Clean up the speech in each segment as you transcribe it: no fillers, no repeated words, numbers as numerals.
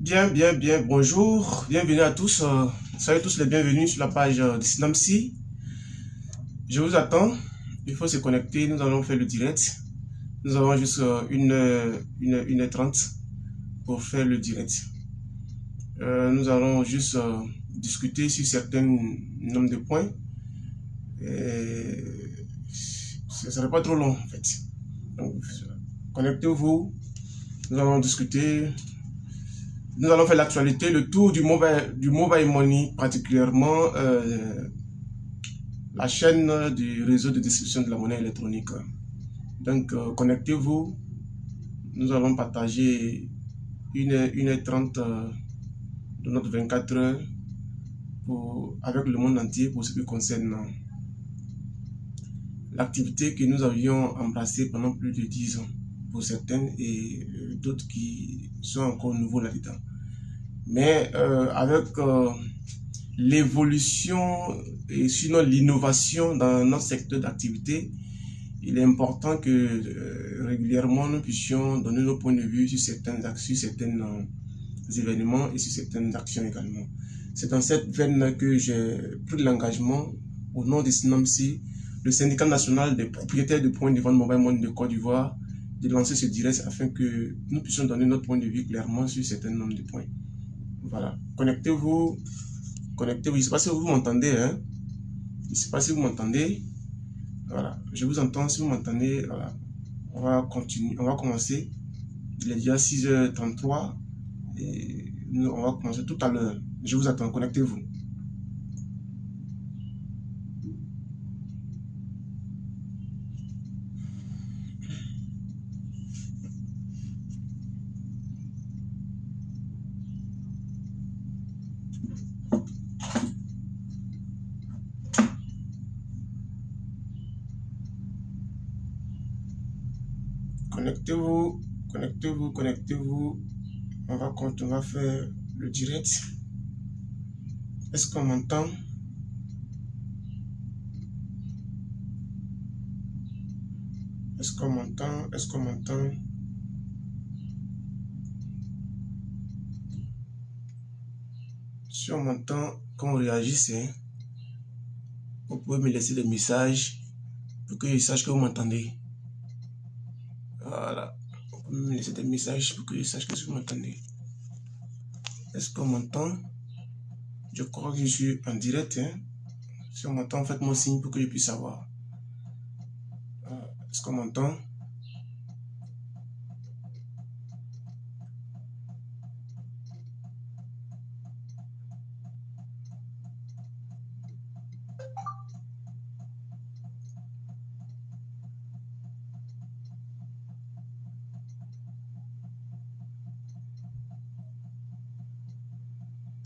Bien, bonjour, bienvenue à tous, soyez tous les bienvenus sur la page de Synapsi. Je vous attends, il faut se connecter, nous allons faire le direct. Nous avons juste une heure 30 pour faire le direct. Nous allons juste discuter sur certains nombres de points. Ce ne serait pas trop long en fait. Donc, connectez-vous, nous allons discuter. Nous allons faire l'actualité, le tour du mobile money, particulièrement la chaîne du réseau de distribution de la monnaie électronique. Donc, connectez-vous. Nous allons partager une heure 30 de notre 24 heures avec le monde entier pour ce qui concerne l'activité que nous avions embrassée pendant plus de 10 ans pour certaines et d'autres qui sont encore nouveaux là-dedans. Mais avec l'évolution et sinon l'innovation dans notre secteur d'activité, il est important que régulièrement nous puissions donner nos points de vue sur certains événements et sur certaines actions également. C'est dans cette veine que j'ai pris l'engagement au nom de Synapsi, le syndicat national des propriétaires de points de vente mobile money de Côte d'Ivoire, de lancer ce direct afin que nous puissions donner notre point de vue clairement sur certains nombres de points. Voilà, connectez-vous. Je ne sais pas si vous m'entendez, hein. Je ne sais pas si vous m'entendez. Voilà, je vous entends, si vous m'entendez, voilà. On va continuer, on va commencer. Il est déjà 6h33 et on va commencer tout à l'heure. Je vous attends, connectez-vous. Connectez-vous. On va faire le direct. Est-ce qu'on m'entend? Est-ce qu'on m'entend? Si on m'entend, quand vous réagissez, vous pouvez me laisser des messages pour que je sache que vous m'entendez. Voilà. Vous pouvez me laisser des messages pour que je sache que vous m'entendez. Est-ce qu'on m'entend? Je crois que je suis en direct. Hein? Si on m'entend, faites-moi signe pour que je puisse savoir. Est-ce qu'on m'entend?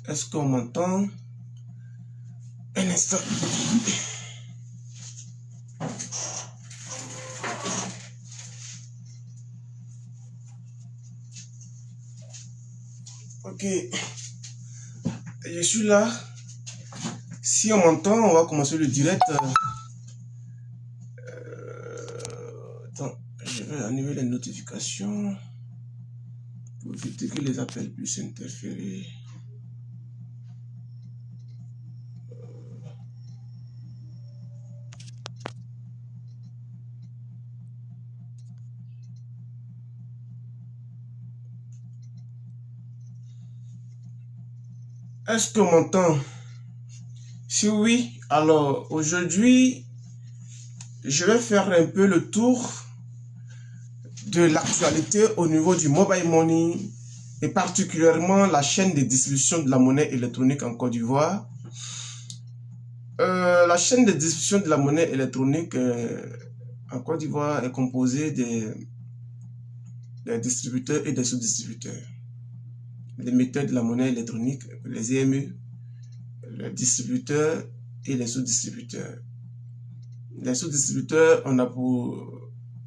Est-ce qu'on m'entend? Un instant. Ok. Je suis là. Si on m'entend, on va commencer le direct. Attends, je vais annuler les notifications pour éviter que les appels puissent interférer. Est-ce qu'on m'entend? Si oui, alors aujourd'hui, je vais faire un peu le tour de l'actualité au niveau du mobile money et particulièrement la chaîne de distribution de la monnaie électronique en Côte d'Ivoire. La chaîne de distribution de la monnaie électronique en Côte d'Ivoire est composée des distributeurs et des sous-distributeurs. Les émetteurs de la monnaie électronique, les EMU, les distributeurs et les sous-distributeurs. Les sous-distributeurs,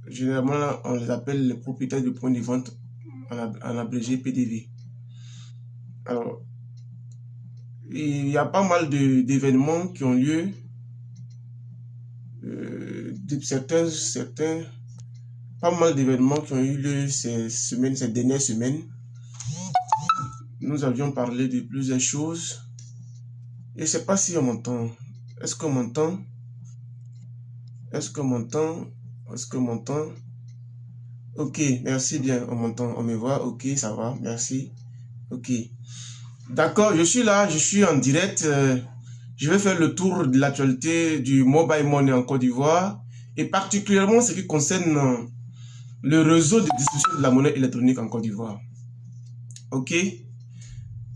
généralement, on les appelle les propriétaires de points de vente, en abrégé PDV. Alors, il y a pas mal d'événements qui ont lieu, pas mal d'événements qui ont eu lieu ces dernières semaines. nous avions parlé de plusieurs choses. Et je ne sais pas si on m'entend. Est-ce qu'on m'entend? Est-ce qu'on m'entend? Est-ce qu'on m'entend? Ok, merci bien, on m'entend, on me voit, ok, ça va, merci. Ok. D'accord, je suis là, je suis en direct. Je vais faire le tour de l'actualité du mobile money en Côte d'Ivoire et particulièrement ce qui concerne le réseau de distribution de la monnaie électronique en Côte d'Ivoire. Ok.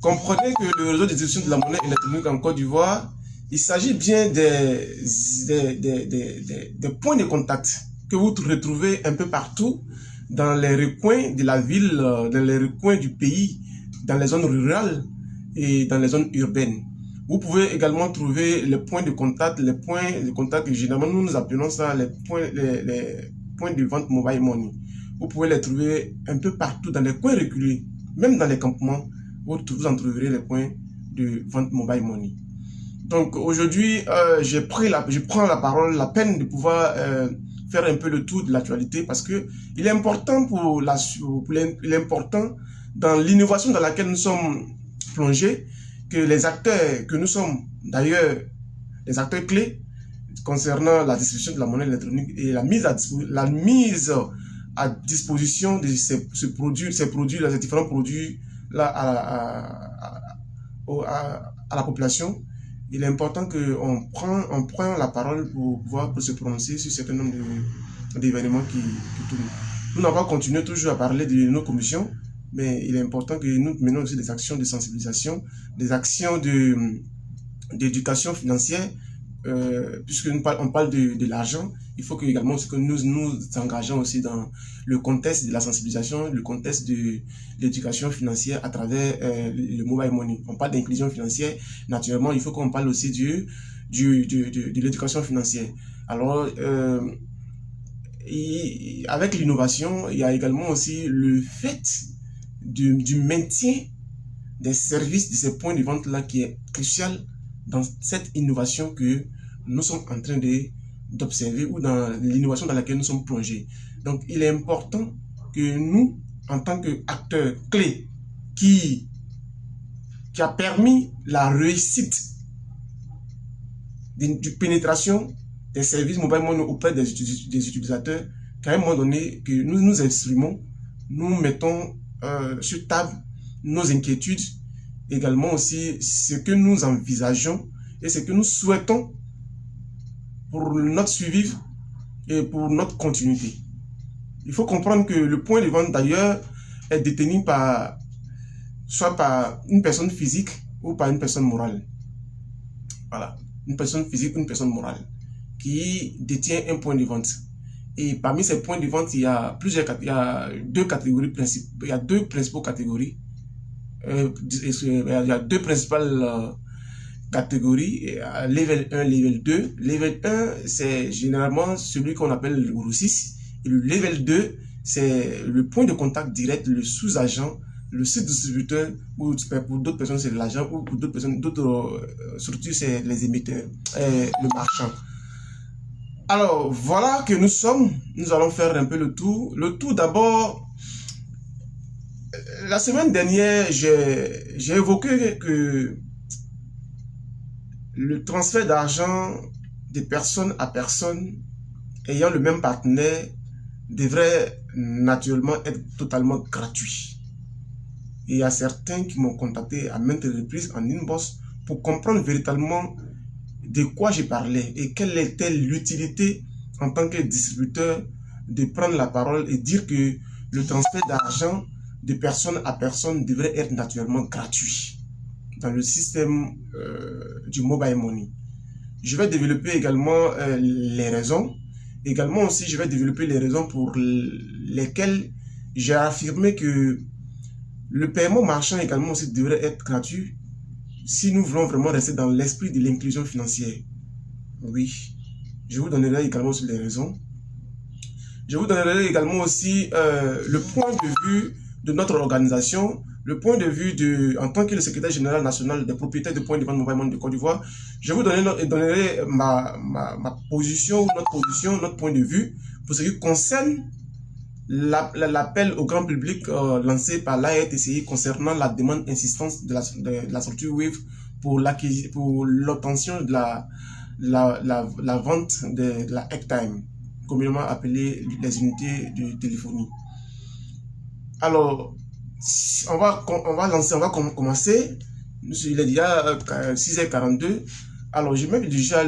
Comprenez que le réseau de distribution de la monnaie électronique en Côte d'Ivoire, il s'agit bien des points de contact que vous retrouvez un peu partout dans les recoins de la ville, dans les recoins du pays, dans les zones rurales et dans les zones urbaines. Vous pouvez également trouver les points de contact, que généralement nous appelons ça les points de vente mobile money. Vous pouvez les trouver un peu partout dans les coins reculés, même dans les campements, vous en trouverez les points de vente mobile money. Donc aujourd'hui, je prends la peine de pouvoir faire un peu le tour de l'actualité parce que il est important il est important dans l'innovation dans laquelle nous sommes plongés, que les acteurs que nous sommes, d'ailleurs, les acteurs clés concernant la distribution de la monnaie électronique et la mise à disposition de ces différents produits là à la population, il est important qu'on prend la parole pour se prononcer sur un certain nombre d'événements qui tournent. Nous n'avons pas continué toujours à parler de nos commissions, mais il est important que nous menions aussi des actions de sensibilisation, des actions d'éducation financière, puisque on parle de l'argent. Il faut que également que nous nous engageons aussi dans le contexte de la sensibilisation, le contexte de l'éducation financière à travers le mobile money. On parle d'inclusion financière, naturellement, il faut qu'on parle aussi de l'éducation financière. Alors, avec l'innovation, il y a également aussi le fait du maintien des services de ces points de vente-là qui est crucial dans cette innovation que nous sommes en train d'observer ou dans l'innovation dans laquelle nous sommes plongés. Donc, il est important que nous, en tant qu'acteurs clés qui a permis la réussite du pénétration des services mobile money auprès des utilisateurs, qu'à un moment donné, que nous nous exprimons, nous mettons sur table nos inquiétudes, également aussi ce que nous envisageons et ce que nous souhaitons pour notre suivi et pour notre continuité. Il faut comprendre que le point de vente d'ailleurs est détenu soit par une personne physique ou par une personne morale. Voilà, une personne physique ou une personne morale qui détient un point de vente. Et parmi ces points de vente, il y a deux principales catégories. Il y a deux principales catégories, level 1, level 2. Level 1, c'est généralement celui qu'on appelle le grossiste. Et le level 2, c'est le point de contact direct, le sous-agent, le sous-distributeur, ou pour d'autres personnes, c'est l'agent, ou pour d'autres personnes, d'autres structures, c'est les émetteurs, le marchand. Alors, voilà que nous allons faire un peu le tour. Le tour d'abord, la semaine dernière, j'ai évoqué que le transfert d'argent de personne à personne ayant le même partenaire devrait naturellement être totalement gratuit. Et il y a certains qui m'ont contacté à maintes reprises en inbox pour comprendre véritablement de quoi je parlais et quelle était l'utilité en tant que distributeur de prendre la parole et dire que le transfert d'argent de personne à personne devrait être naturellement gratuit dans le système du mobile money. Je vais développer également les raisons. Également aussi, je vais développer les raisons pour lesquelles j'ai affirmé que le paiement marchand également aussi devrait être gratuit si nous voulons vraiment rester dans l'esprit de l'inclusion financière. Oui, je vous donnerai également aussi les raisons. Je vous donnerai également aussi le point de vue de notre organisation, le point de vue en tant que le secrétaire général national des propriétaires de points de vente mobile money de Côte d'Ivoire. Je vous donnerai ma position, notre point de vue pour ce qui concerne l'appel au grand public lancé par l'ARTCI concernant la demande insistante de la structure Wave pour l'obtention de la vente de la Airtime, communément appelée les unités de téléphonie. Alors, on va commencer. Il est déjà 6h42. Alors, je mets déjà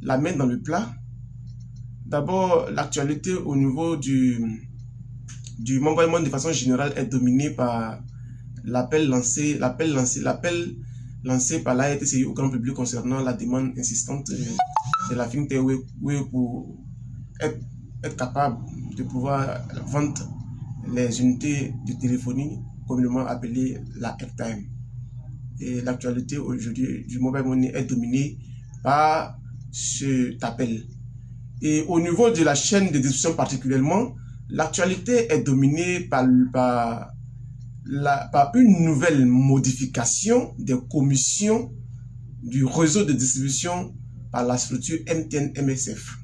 la main dans le plat. D'abord, l'actualité au niveau du mobile money de façon générale est dominée par l'appel lancé par l'ARTCI au grand public concernant la demande insistante de la FinTech pour être capable de pouvoir vendre les unités de téléphonie communément appelées la Airtime. Et l'actualité aujourd'hui du mobile money est dominée par cet appel. Et au niveau de la chaîne de distribution particulièrement, l'actualité est dominée par une nouvelle modification des commissions du réseau de distribution par la structure MTN-MSF.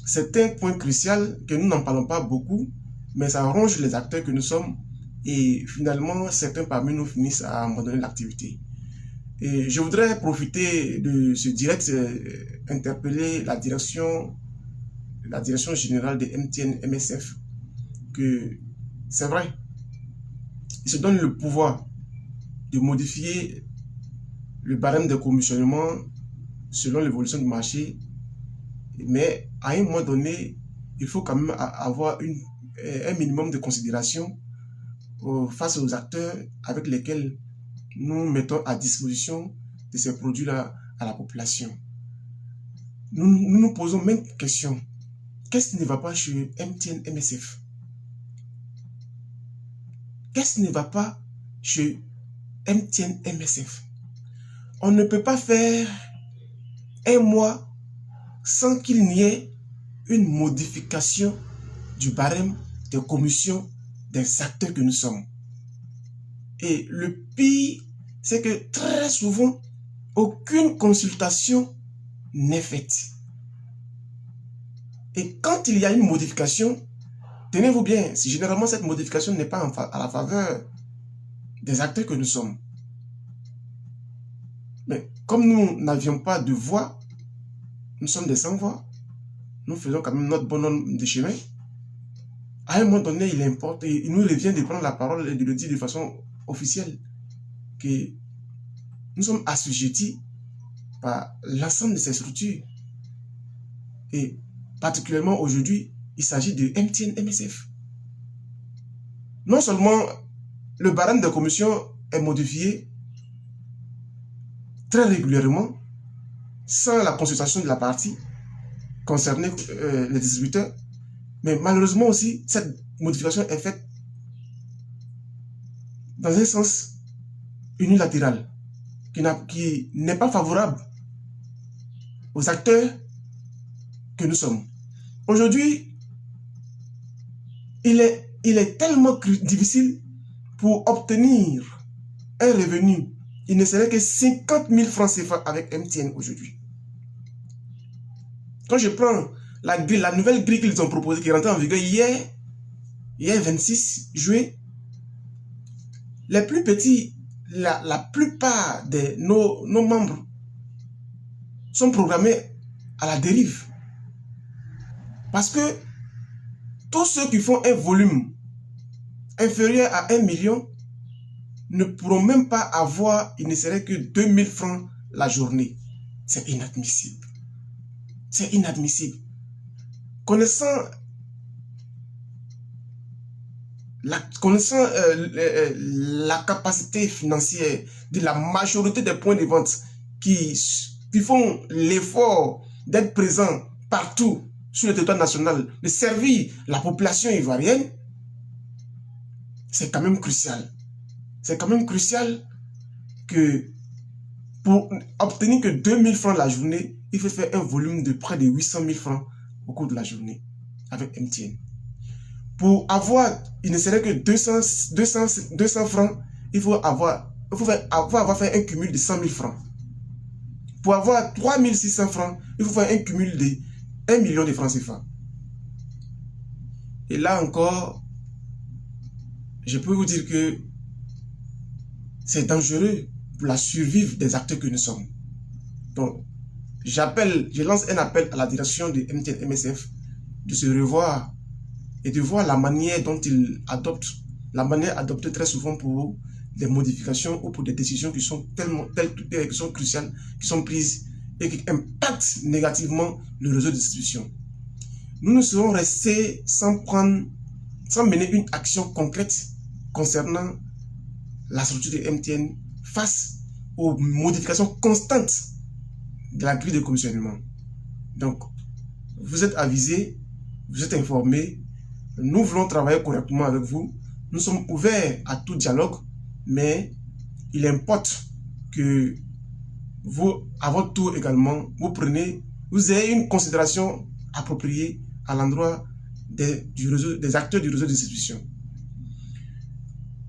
C'est un point crucial que nous n'en parlons pas beaucoup, mais ça ronge les acteurs que nous sommes et finalement certains parmi nous finissent à abandonner l'activité. Et je voudrais profiter de ce direct, interpeller la direction générale de MTN-MSF que c'est vrai, ils se donnent le pouvoir de modifier le barème de commissionnement selon l'évolution du marché, mais à un moment donné, il faut quand même avoir un minimum de considération face aux acteurs avec lesquels nous mettons à disposition de ces produits-là à la population. Nous nous posons même question. Qu'est-ce qui ne va pas chez MTN-MSF? Qu'est-ce qui ne va pas chez MTN-MSF? On ne peut pas faire un mois sans qu'il n'y ait une modification du barème de commission des acteurs que nous sommes. Et le pire, c'est que très souvent, aucune consultation n'est faite. Et quand il y a une modification, tenez-vous bien, si généralement cette modification n'est pas à la faveur des acteurs que nous sommes. Mais comme nous n'avions pas de voix, nous sommes des sans-voix, nous faisons quand même notre bonhomme de chemin. À un moment donné, il importe, et il nous revient de prendre la parole et de le dire de façon officielle que nous sommes assujettis par l'ensemble de ces structures. Et particulièrement aujourd'hui, il s'agit de MTN-MSF. Non seulement le barème de commission est modifié très régulièrement, sans la consultation de la partie concernée, les distributeurs, mais malheureusement aussi, cette modification est faite dans un sens unilatéral, qui n'est pas favorable aux acteurs que nous sommes. Aujourd'hui, il est tellement difficile pour obtenir un revenu. Il ne serait que 50 000 francs CFA avec MTN aujourd'hui. Quand je prends la nouvelle grille qu'ils ont proposée, qui est rentrée en vigueur hier 26 juillet, les plus petits, la plupart de nos membres sont programmés à la dérive. Parce que tous ceux qui font un volume inférieur à 1 million ne pourront même pas avoir, il ne serait que 2000 francs la journée. C'est inadmissible. C'est inadmissible. Connaissant la capacité financière de la majorité des points de vente qui font l'effort d'être présents partout sur le territoire national, de servir la population ivoirienne, c'est quand même crucial. C'est quand même crucial que pour obtenir que 2000 francs la journée, il faut faire un volume de près de 800 000 francs au cours de la journée avec MTN. Pour avoir, il ne serait que 200 francs, il faut avoir fait un cumul de 100 000 francs. Pour avoir 3600 francs, il faut faire un cumul de 1 million de francs CFA. Et là encore, je peux vous dire que c'est dangereux pour la survie des acteurs que nous sommes. Donc, je lance un appel à la direction de MTN MSF de se revoir et de voir la manière dont ils adoptent, la manière adoptée très souvent pour des modifications ou pour des décisions qui sont qui sont cruciales, qui sont prises et qui impactent négativement le réseau de distribution. Nous ne serons restés sans mener une action concrète concernant la structure de MTN face aux modifications constantes de la grille de commissionnement. Donc, vous êtes avisés, vous êtes informés, nous voulons travailler correctement avec vous, nous sommes ouverts à tout dialogue, mais il importe que vous, à votre tour également, vous ayez une considération appropriée à l'endroit des acteurs du réseau de distribution.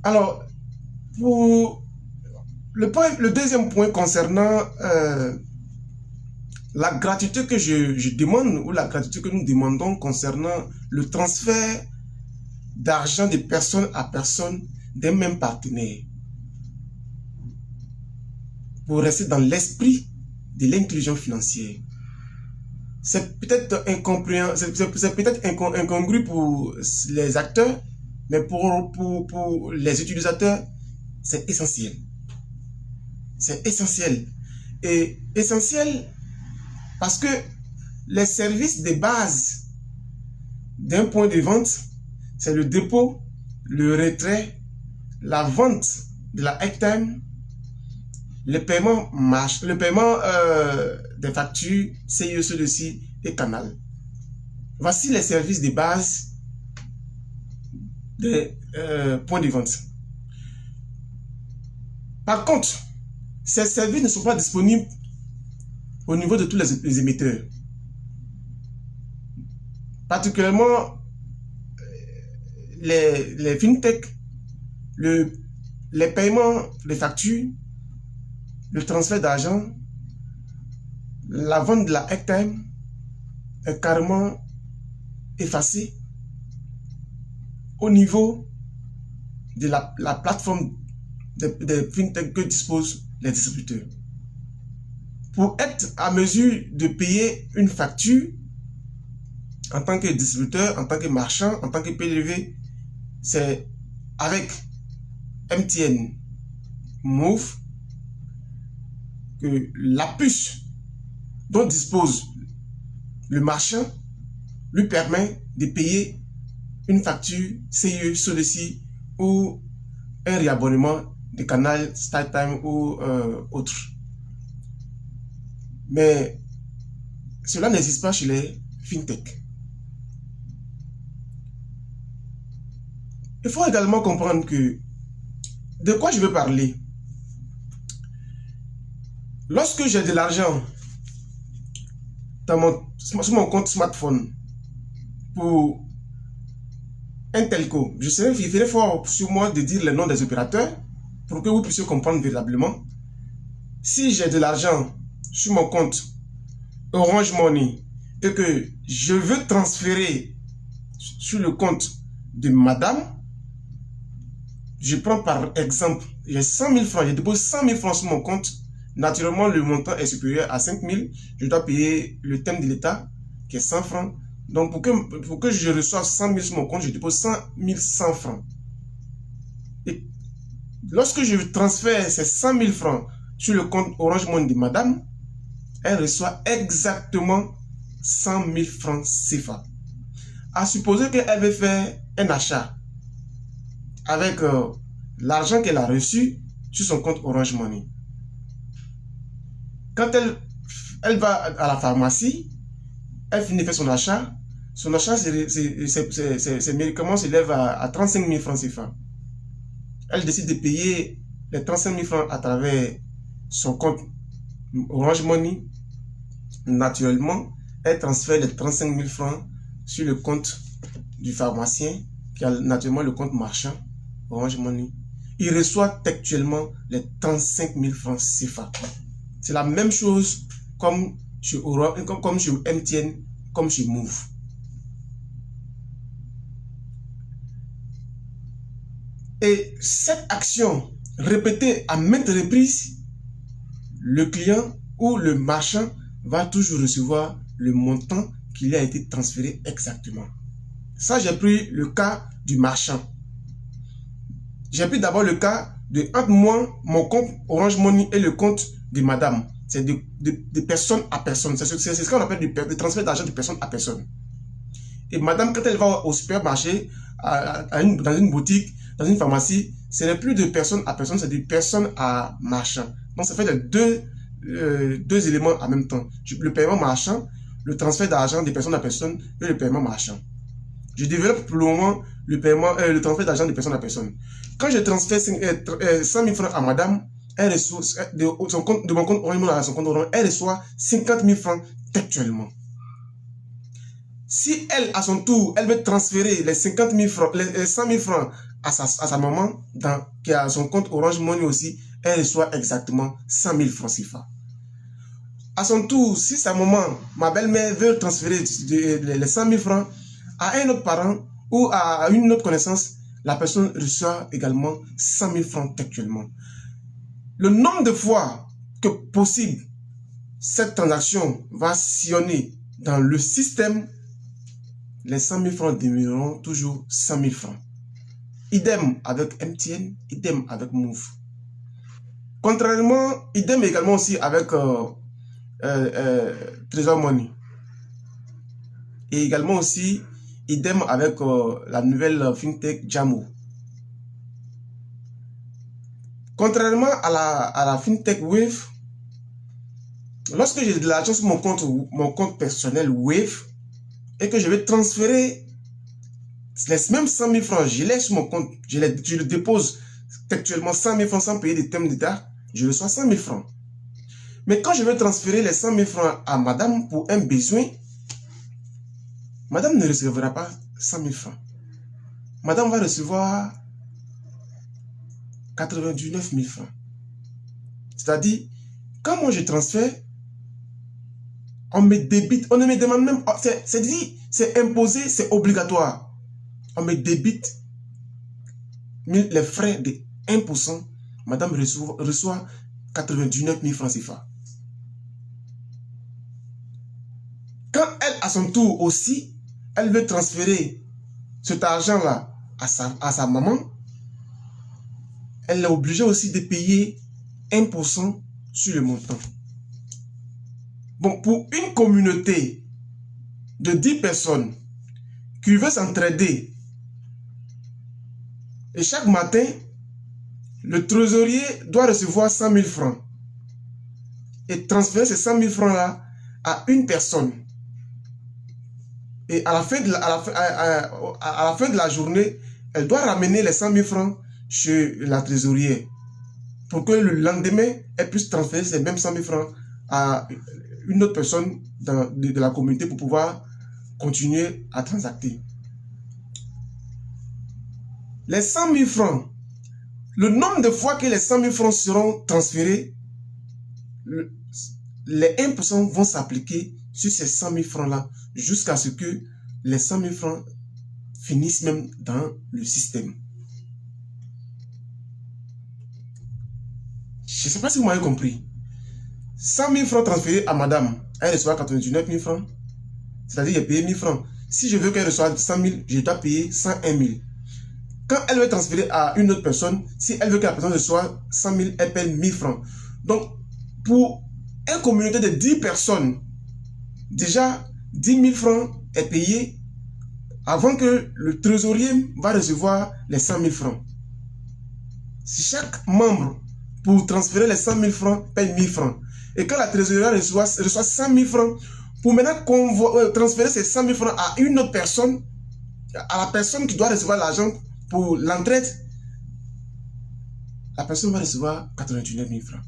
Alors, pour le deuxième point concernant la gratuité que je demande, ou la gratuité que nous demandons concernant le transfert d'argent de personne à personne d'un même partenaire, pour rester dans l'esprit de l'inclusion financière. C'est peut-être incongru pour les acteurs, mais pour les utilisateurs, c'est essentiel. C'est essentiel. Et essentiel parce que les services de base d'un point de vente, c'est le dépôt, le retrait, la vente de la airtime, le paiement des factures, CIE, dossier et canal. Voici les services de base des points de vente. Par contre, ces services ne sont pas disponibles au niveau de tous les émetteurs. Particulièrement les fintech, les paiements des factures, le transfert d'argent, la vente de la airtime est carrément effacée au niveau de la plateforme des fintech que disposent les distributeurs. Pour être à mesure de payer une facture en tant que distributeur, en tant que marchand, en tant que PLV, c'est avec MTN Move que la puce dont dispose le marchand lui permet de payer une facture CIE, SODECI ou un réabonnement de canal StarTime ou autre. Mais cela n'existe pas chez les fintech. Il faut également comprendre que de quoi je veux parler. Lorsque j'ai de l'argent sur mon compte smartphone pour un telco, il ferait fort sur moi de dire le nom des opérateurs pour que vous puissiez comprendre véritablement. Si j'ai de l'argent sur mon compte Orange Money et que je veux transférer sur le compte de madame, je prends par exemple, j'ai 100 000 francs, je dépose 100 000 francs sur mon compte. Naturellement, le montant est supérieur à 5 000. Je dois payer le thème de l'État qui est 100 francs. Donc, pour que je reçoive 100 000 sur mon compte, je dépose 100 100 francs. Et lorsque je transfère ces 100 000 francs sur le compte Orange Money de madame, elle reçoit exactement 100 000 francs CFA. À supposer qu'elle veut faire un achat avec l'argent qu'elle a reçu sur son compte Orange Money. Quand elle va à la pharmacie, elle finit de faire son achat, ses médicaments s'élèvent à 35 000 francs CFA. Elle décide de payer les 35 000 francs à travers son compte Orange Money. Naturellement, elle transfère les 35 000 francs sur le compte du pharmacien, qui a naturellement le compte marchand Orange Money. Il reçoit actuellement les 35 000 francs CFA. C'est la même chose comme chez MTN, comme chez Move. Et cette action répétée à maintes reprises, le client ou le marchand va toujours recevoir le montant qui lui a été transféré exactement. Ça, j'ai pris le cas du marchand. J'ai pris d'abord le cas de entre moi, mon compte Orange Money et le compte de madame. C'est de personne à personne. C'est ce qu'on appelle du transfert d'argent de personne à personne. Et madame, quand elle va au supermarché, dans une boutique, dans une pharmacie, ce n'est plus de personne à personne, c'est de personne à marchand. Donc, ça fait les deux éléments en même temps. Le paiement marchand, le transfert d'argent de personne à personne et le paiement marchand. Je développe pour le moment le transfert d'argent de personne à personne. Quand je transfère 100 000 francs à madame, elle reçoit de mon compte Orange à son compte Orange, elle reçoit 50 000 francs textuellement. Si elle, à son tour, elle veut transférer les 50 000 francs, les 100 000 francs à sa maman, qui a son compte Orange Money aussi, elle reçoit exactement 100 000 francs CFA. À son tour, si sa maman, ma belle-mère, veut transférer les 100 000 francs à un autre parent ou à une autre connaissance, la personne reçoit également 100 000 francs textuellement. Le nombre de fois que possible, cette transaction va sillonner dans le système, les 100 000 francs demeureront toujours 100 000 francs. Idem avec MTN, idem avec Move. Contrairement, idem également aussi avec Trésor Money. Et également aussi, idem avec la nouvelle FinTech Jamo. Contrairement à la FinTech Wave, lorsque j'ai de l'argent sur mon compte personnel Wave et que je vais transférer les mêmes 100 000 francs, je laisse sur mon compte, je le dépose textuellement 100 000 francs sans payer des thèmes d'État, je reçois 100 000 francs. Mais quand je vais transférer les 100 000 francs à madame pour un besoin, madame ne recevra pas 100 000 francs. Madame va recevoir 99 000 francs. C'est-à-dire, quand moi je transfère, on me débite, on ne me demande même, c'est imposé, c'est obligatoire. On me débite les frais de 1%, madame reçoit 99 000 francs CFA. Quand elle, à son tour aussi, elle veut transférer cet argent-là à sa maman, elle est obligée aussi de payer 1% sur le montant. Bon, pour une communauté de 10 personnes qui veut s'entraider, et chaque matin, le trésorier doit recevoir 100 000 francs et transférer ces 100 000 francs-là à une personne. Et à la fin de la journée, elle doit ramener les 100 000 francs chez la trésorière pour que le lendemain, elle puisse transférer ces mêmes 100 000 francs à une autre personne de la communauté pour pouvoir continuer à transacter. Les 100 000 francs, le nombre de fois que les 100 000 francs seront transférés, les 1% vont s'appliquer sur ces 100 000 francs-là jusqu'à ce que les 100 000 francs finissent même dans le système. Je ne sais pas si vous m'avez compris. 100 000 francs transférés à madame, elle reçoit 99 000 francs. C'est-à-dire j'ai payé 1000 francs. Si je veux qu'elle reçoive 100 000, je dois payer 101 000. Quand elle veut transférer à une autre personne, si elle veut que la personne reçoive 100 000, elle paye 1000 francs. Donc, pour une communauté de 10 personnes, déjà 10 000 francs est payé avant que le trésorier va recevoir les 100 000 francs. Si chaque membre, pour transférer les 100 000 francs, paye 1000 francs, et quand la trésorière reçoit 100 000 francs, pour maintenant transférer ces 100 000 francs à une autre personne, à la personne qui doit recevoir l'argent pour l'entraide, la personne va recevoir 89 000 francs.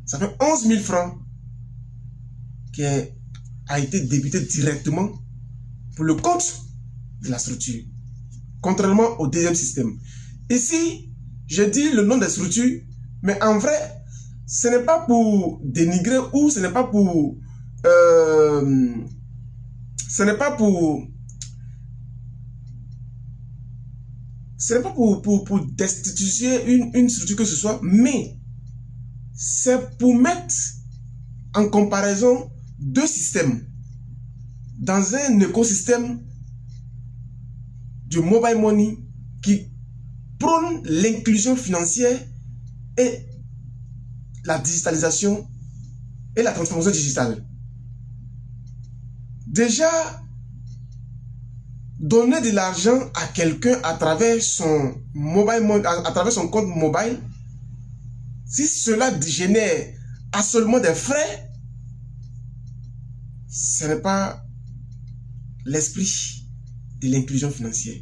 Ça fait 11 000 francs qui a été débité directement pour le compte de la structure, contrairement au deuxième système. Ici, je dis le nom des structures, mais en vrai, ce n'est pas pour dénigrer ou ce n'est pas pour... ce n'est pas pour destituer une structure que ce soit, mais c'est pour mettre en comparaison deux systèmes dans un écosystème du mobile money qui prône l'inclusion financière et la digitalisation et la transformation digitale. Déjà, donner de l'argent à quelqu'un à travers son à travers son compte mobile, si cela génère seulement des frais, ce n'est pas l'esprit de l'inclusion financière.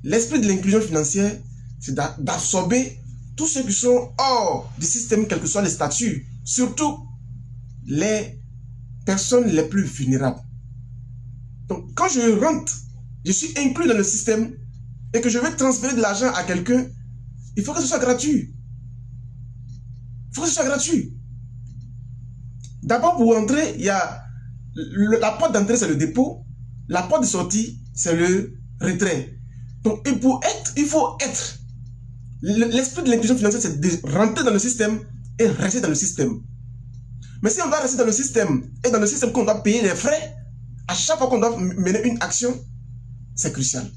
L'esprit de l'inclusion financière, c'est d'absorber tous ceux qui sont hors du système, quels que soient les statuts, surtout les personnes les plus vulnérables. Donc, quand je rentre, je suis inclus dans le système et que je vais transférer de l'argent à quelqu'un, il faut que ce soit gratuit. Il faut que ce soit gratuit. D'abord, pour entrer, il y a la porte d'entrée, c'est le dépôt. La porte de sortie, c'est le retrait. Donc, et pour être, il faut être. L'esprit de l'inclusion financière, c'est de rentrer dans le système et rester dans le système. Mais si on doit rester dans le système, et dans le système qu'on doit payer les frais, à chaque fois qu'on doit mener une action, c'est crucial.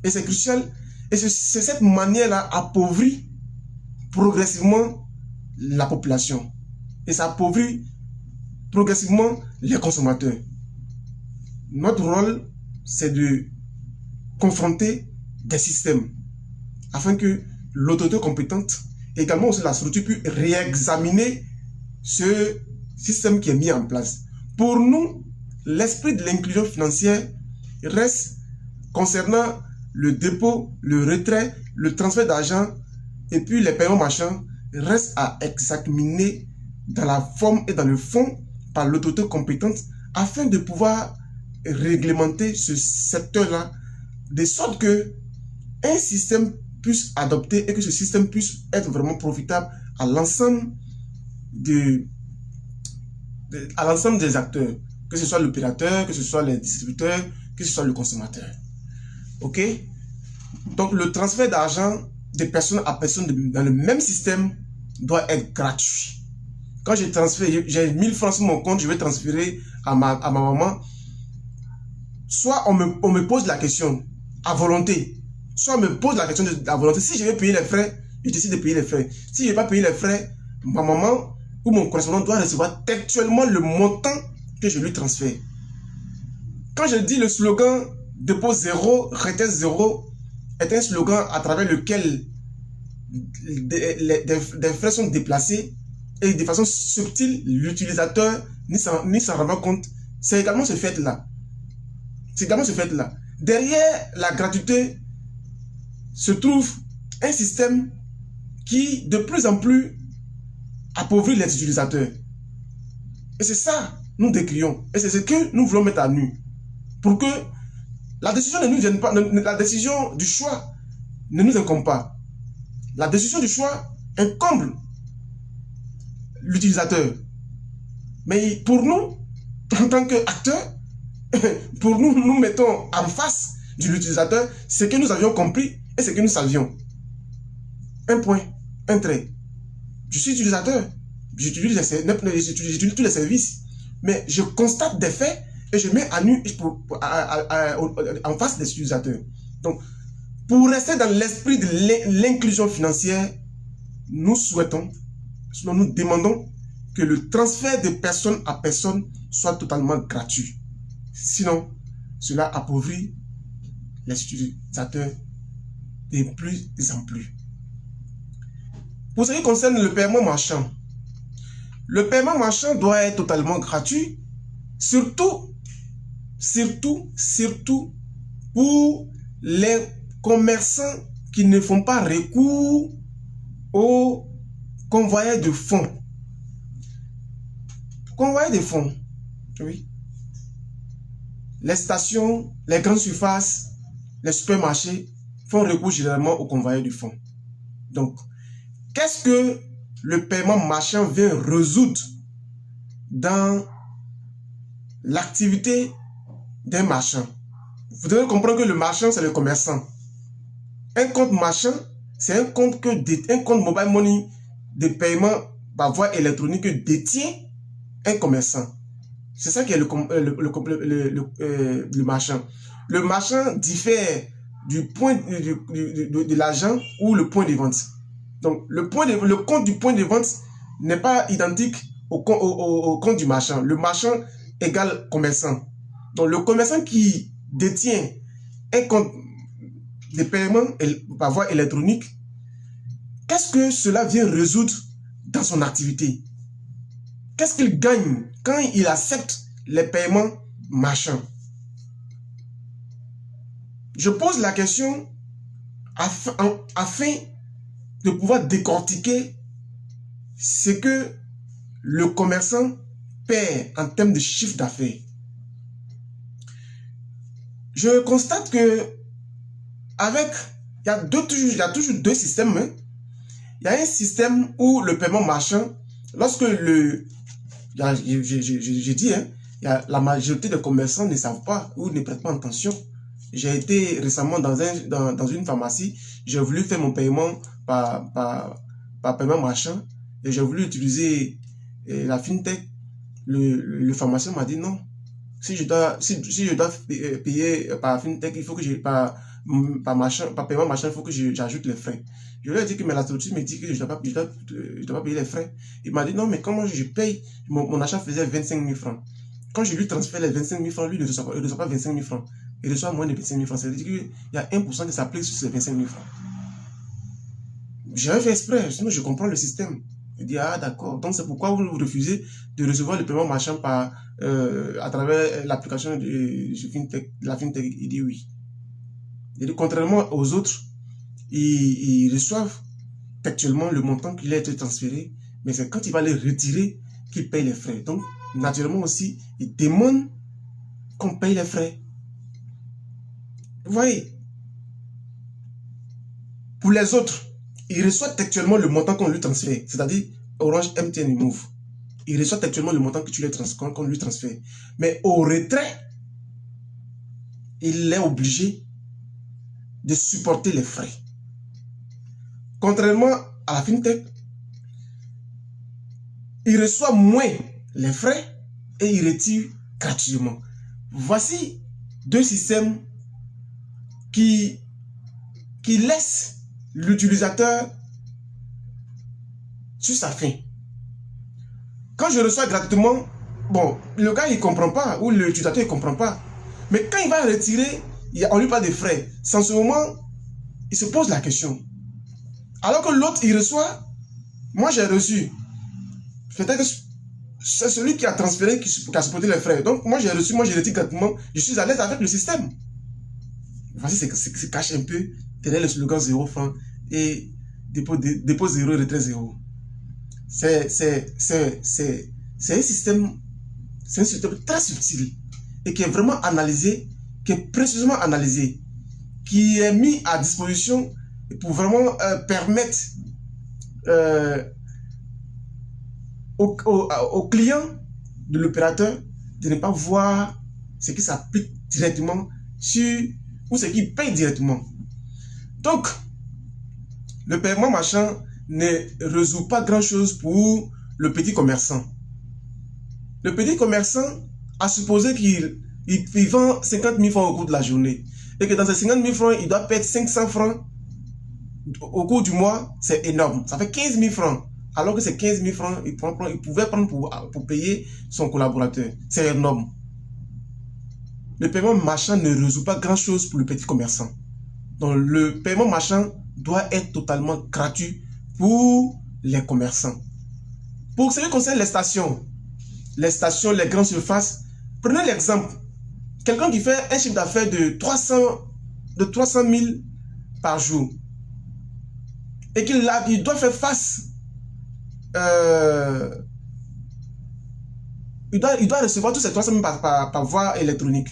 Et c'est crucial, et c'est cette manière-là appauvrit progressivement la population. Et ça appauvrit progressivement les consommateurs. Notre rôle, c'est de confronter des systèmes afin que l'autorité compétente, également aussi la structure, puisse réexaminer ce système qui est mis en place. Pour nous, l'esprit de l'inclusion financière reste concernant le dépôt, le retrait, le transfert d'argent et puis les paiements marchands, reste à examiner dans la forme et dans le fond par l'autorité compétente afin de pouvoir réglementer ce secteur-là de sorte que un système puisse adopter et que ce système puisse être vraiment profitable à l'ensemble des acteurs, que ce soit l'opérateur, que ce soit les distributeurs, que ce soit le consommateur. Ok? Donc le transfert d'argent de personne à personne dans le même système doit être gratuit. Quand je transfère, j'ai 1000 francs sur mon compte, je vais transférer à ma maman. Soit on me pose la question à volonté, soit on me pose la question à volonté. Si je vais payer les frais, je décide de payer les frais. Si je ne vais pas payer les frais, ma maman ou mon correspondant doit recevoir textuellement le montant que je lui transfère. Quand je dis le slogan dépôt zéro, retrait zéro, est un slogan à travers lequel des frais sont déplacés et de façon subtile, l'utilisateur ni s'en rend pas compte. C'est également ce fait-là. C'est également ce fait-là. Derrière la gratuité se trouve un système qui de plus en plus appauvrit les utilisateurs. Et c'est ça nous décrions. Et c'est ce que nous voulons mettre à nu. Pour que la décision ne nous vienne pas, la décision du choix ne nous incombe pas. La décision du choix incombe l'utilisateur. Mais pour nous, en tant qu'acteurs, pour nous, nous mettons en face de l'utilisateur ce que nous avions compris et ce que nous savions. Un point, un trait. Je suis utilisateur, j'utilise tous les services, mais je constate des faits et je mets à nu en face des utilisateurs. Donc, pour rester dans l'esprit de l'inclusion financière, nous souhaitons, nous demandons que le transfert de personne à personne soit totalement gratuit. Sinon, cela appauvrit les utilisateurs de plus en plus. Pour ce qui concerne le paiement marchand, le paiement marchand doit être totalement gratuit, surtout pour les commerçants qui ne font pas recours au convoyeur de fonds. Convoyeur de fonds, oui. Les stations, les grandes surfaces, les supermarchés font recours généralement au convoyeur de fonds. Donc, qu'est-ce que le paiement marchand vient résoudre dans l'activité d'un marchand? Vous devez comprendre que le marchand, c'est le commerçant. Un compte machin, c'est un compte un compte mobile money de paiement par voie électronique que détient un commerçant. C'est ça qui est le marchand. Le marchand diffère du point de l'agent ou le point de vente. Donc, le compte du point de vente n'est pas identique au compte du marchand. Le marchand égale commerçant. Donc, le commerçant qui détient un compte de paiement par voie électronique, qu'est-ce que cela vient résoudre dans son activité? Qu'est-ce qu'il gagne quand il accepte les paiements marchands? Je pose la question afin de pouvoir décortiquer ce que le commerçant perd en termes de chiffre d'affaires. Je constate que il y a toujours deux systèmes. Hein. Il y a un système où le paiement marchand, lorsque j'ai dit, hein, la majorité des commerçants ne savent pas ou ne prêtent pas attention. J'ai été récemment dans une pharmacie, j'ai voulu faire mon paiement par paiement marchand et j'ai voulu utiliser la fintech. Le pharmacien m'a dit non. Si je dois payer par fintech, il faut que par paiement machin, il faut que j'ajoute les frais. Je lui ai dit que mais la structure me dit que je dois pas payer les frais. Il m'a dit non, mais comment je paye? Mon achat faisait 25 000 francs. Quand je lui transfère les 25 000 francs, lui ne reçoit pas 25 000 francs. Il reçoit moins de 25 000 francs. C'est-à-dire qu'il y a 1% qui s'applique sur ces 25 000 francs. J'avais fait exprès, sinon je comprends le système. Il dit, ah d'accord, donc c'est pourquoi vous refusez de recevoir le paiement marchand à travers l'application de la fintech. Il dit oui. Il dit, contrairement aux autres, ils reçoivent actuellement le montant qui leur a été transféré, mais c'est quand il va les retirer qu'ils payent les frais. Donc, naturellement aussi, ils demandent qu'on paye les frais. Vous voyez, pour les autres, ils reçoivent actuellement le montant qu'on lui transfère, c'est-à-dire Orange, MTN et Move. Ils reçoivent actuellement le montant qu'on lui transfère. Mais au retrait, il est obligé de supporter les frais. Contrairement à la fintech, il reçoit moins les frais et il retire gratuitement. Voici deux systèmes qui laissent l'utilisateur sur sa faim. Quand je reçois gratuitement, bon, le gars il ne comprend pas, ou l'utilisateur il ne comprend pas. Mais quand il va retirer, on lui parle de frais. Sans ce moment, il se pose la question. Alors que l'autre, il reçoit, moi j'ai reçu. Peut-être c'est celui qui a transféré qui a supporté les frais. Donc moi j'ai reçu, moi j'ai retiré gratuitement. Je suis à l'aise avec le système. Voici ce qui se cache un peu derrière le slogan 0 francs et dépôt 0, retrait 0. C'est un système très subtil et qui est vraiment analysé, qui est précisément analysé, qui est mis à disposition pour vraiment permettre aux clients de l'opérateur de ne pas voir ce qui s'applique directement sur ou ce qui paye directement. Donc, le paiement marchand ne résout pas grand-chose pour le petit commerçant. Le petit commerçant a supposé qu'il vend 50 000 francs au cours de la journée et que dans ces 50 000 francs, il doit perdre 500 francs au cours du mois. C'est énorme. Ça fait 15 000 francs. Alors que ces 15 000 francs, il pouvait prendre pour payer son collaborateur. C'est énorme. Le paiement marchand ne résout pas grand-chose pour le petit commerçant. Donc, le paiement marchand doit être totalement gratuit pour les commerçants. Pour ce qui concerne les stations, les grandes surfaces, prenez l'exemple. Quelqu'un qui fait un chiffre d'affaires de 300 000 par jour et qu'il doit faire face, il doit recevoir tous ces 300 000 par voie électronique.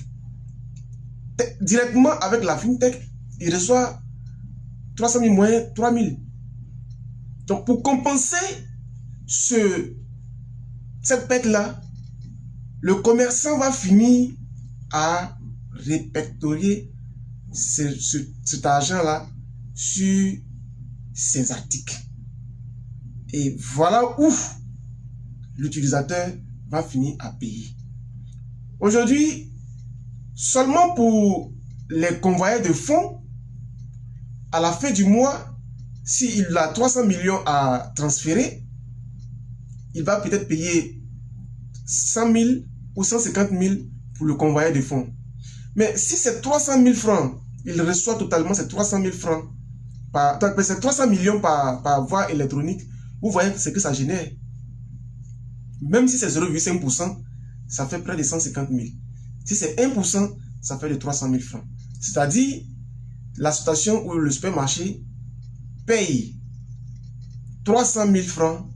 Directement avec la fintech, il reçoit 300 000 moins 3 000. Donc, pour compenser cette perte-là, le commerçant va finir à répertorier cet argent-là sur ces articles. Et voilà où l'utilisateur va finir à payer. Aujourd'hui, seulement pour les convoyeurs de fonds, à la fin du mois, s'il a 300 millions à transférer, il va peut-être payer 100 000 ou 150 000 pour le convoyeur de fonds. Mais si c'est 300 000 francs, il reçoit totalement ces 300 000 francs, ces 300 millions par voie électronique, vous voyez ce que ça génère. Même si c'est 0,5%, ça fait près de 150 000. Si c'est 1%, ça fait de 300 000 francs. C'est-à-dire, la situation où le supermarché paye 300 000 francs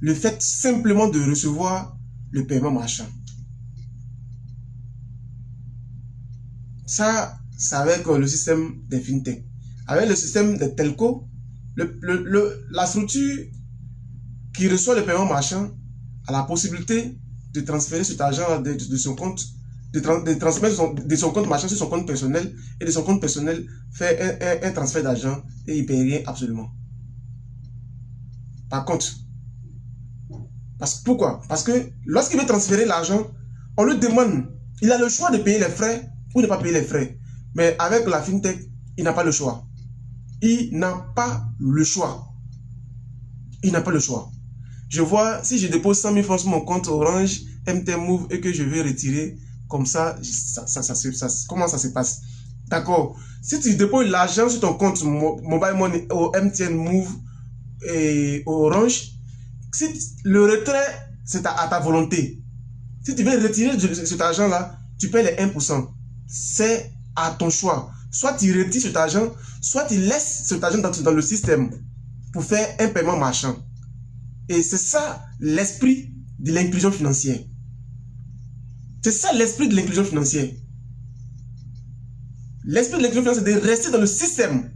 le fait simplement de recevoir le paiement marchand. Ça, c'est avec le système des fintech. Avec le système des telcos, la structure qui reçoit le paiement marchand a la possibilité de transférer cet argent de son compte, de transmettre de son compte marchand sur son compte personnel, et de son compte personnel faire un transfert d'argent et il ne paye rien absolument. Par contre, pourquoi? Parce que lorsqu'il veut transférer l'argent, on lui demande, il a le choix de payer les frais ou de ne pas payer les frais. Mais avec la fintech, il n'a pas le choix. Il n'a pas le choix. Il n'a pas le choix. Je vois, si je dépose 100 000 francs sur mon compte Orange, MTN Move, et que je vais retirer, comme ça, comment ça se passe? D'accord. Si tu déposes l'argent sur ton compte Mobile Money au MTN Move et Orange, si le retrait, c'est à ta volonté. Si tu veux retirer cet argent-là, tu payes les 1%. C'est à ton choix. Soit tu retires cet argent, soit tu laisses cet argent dans le système pour faire un paiement marchand. Et c'est ça l'esprit de l'inclusion financière. C'est ça l'esprit de l'inclusion financière. L'esprit de l'inclusion financière, c'est de rester dans le système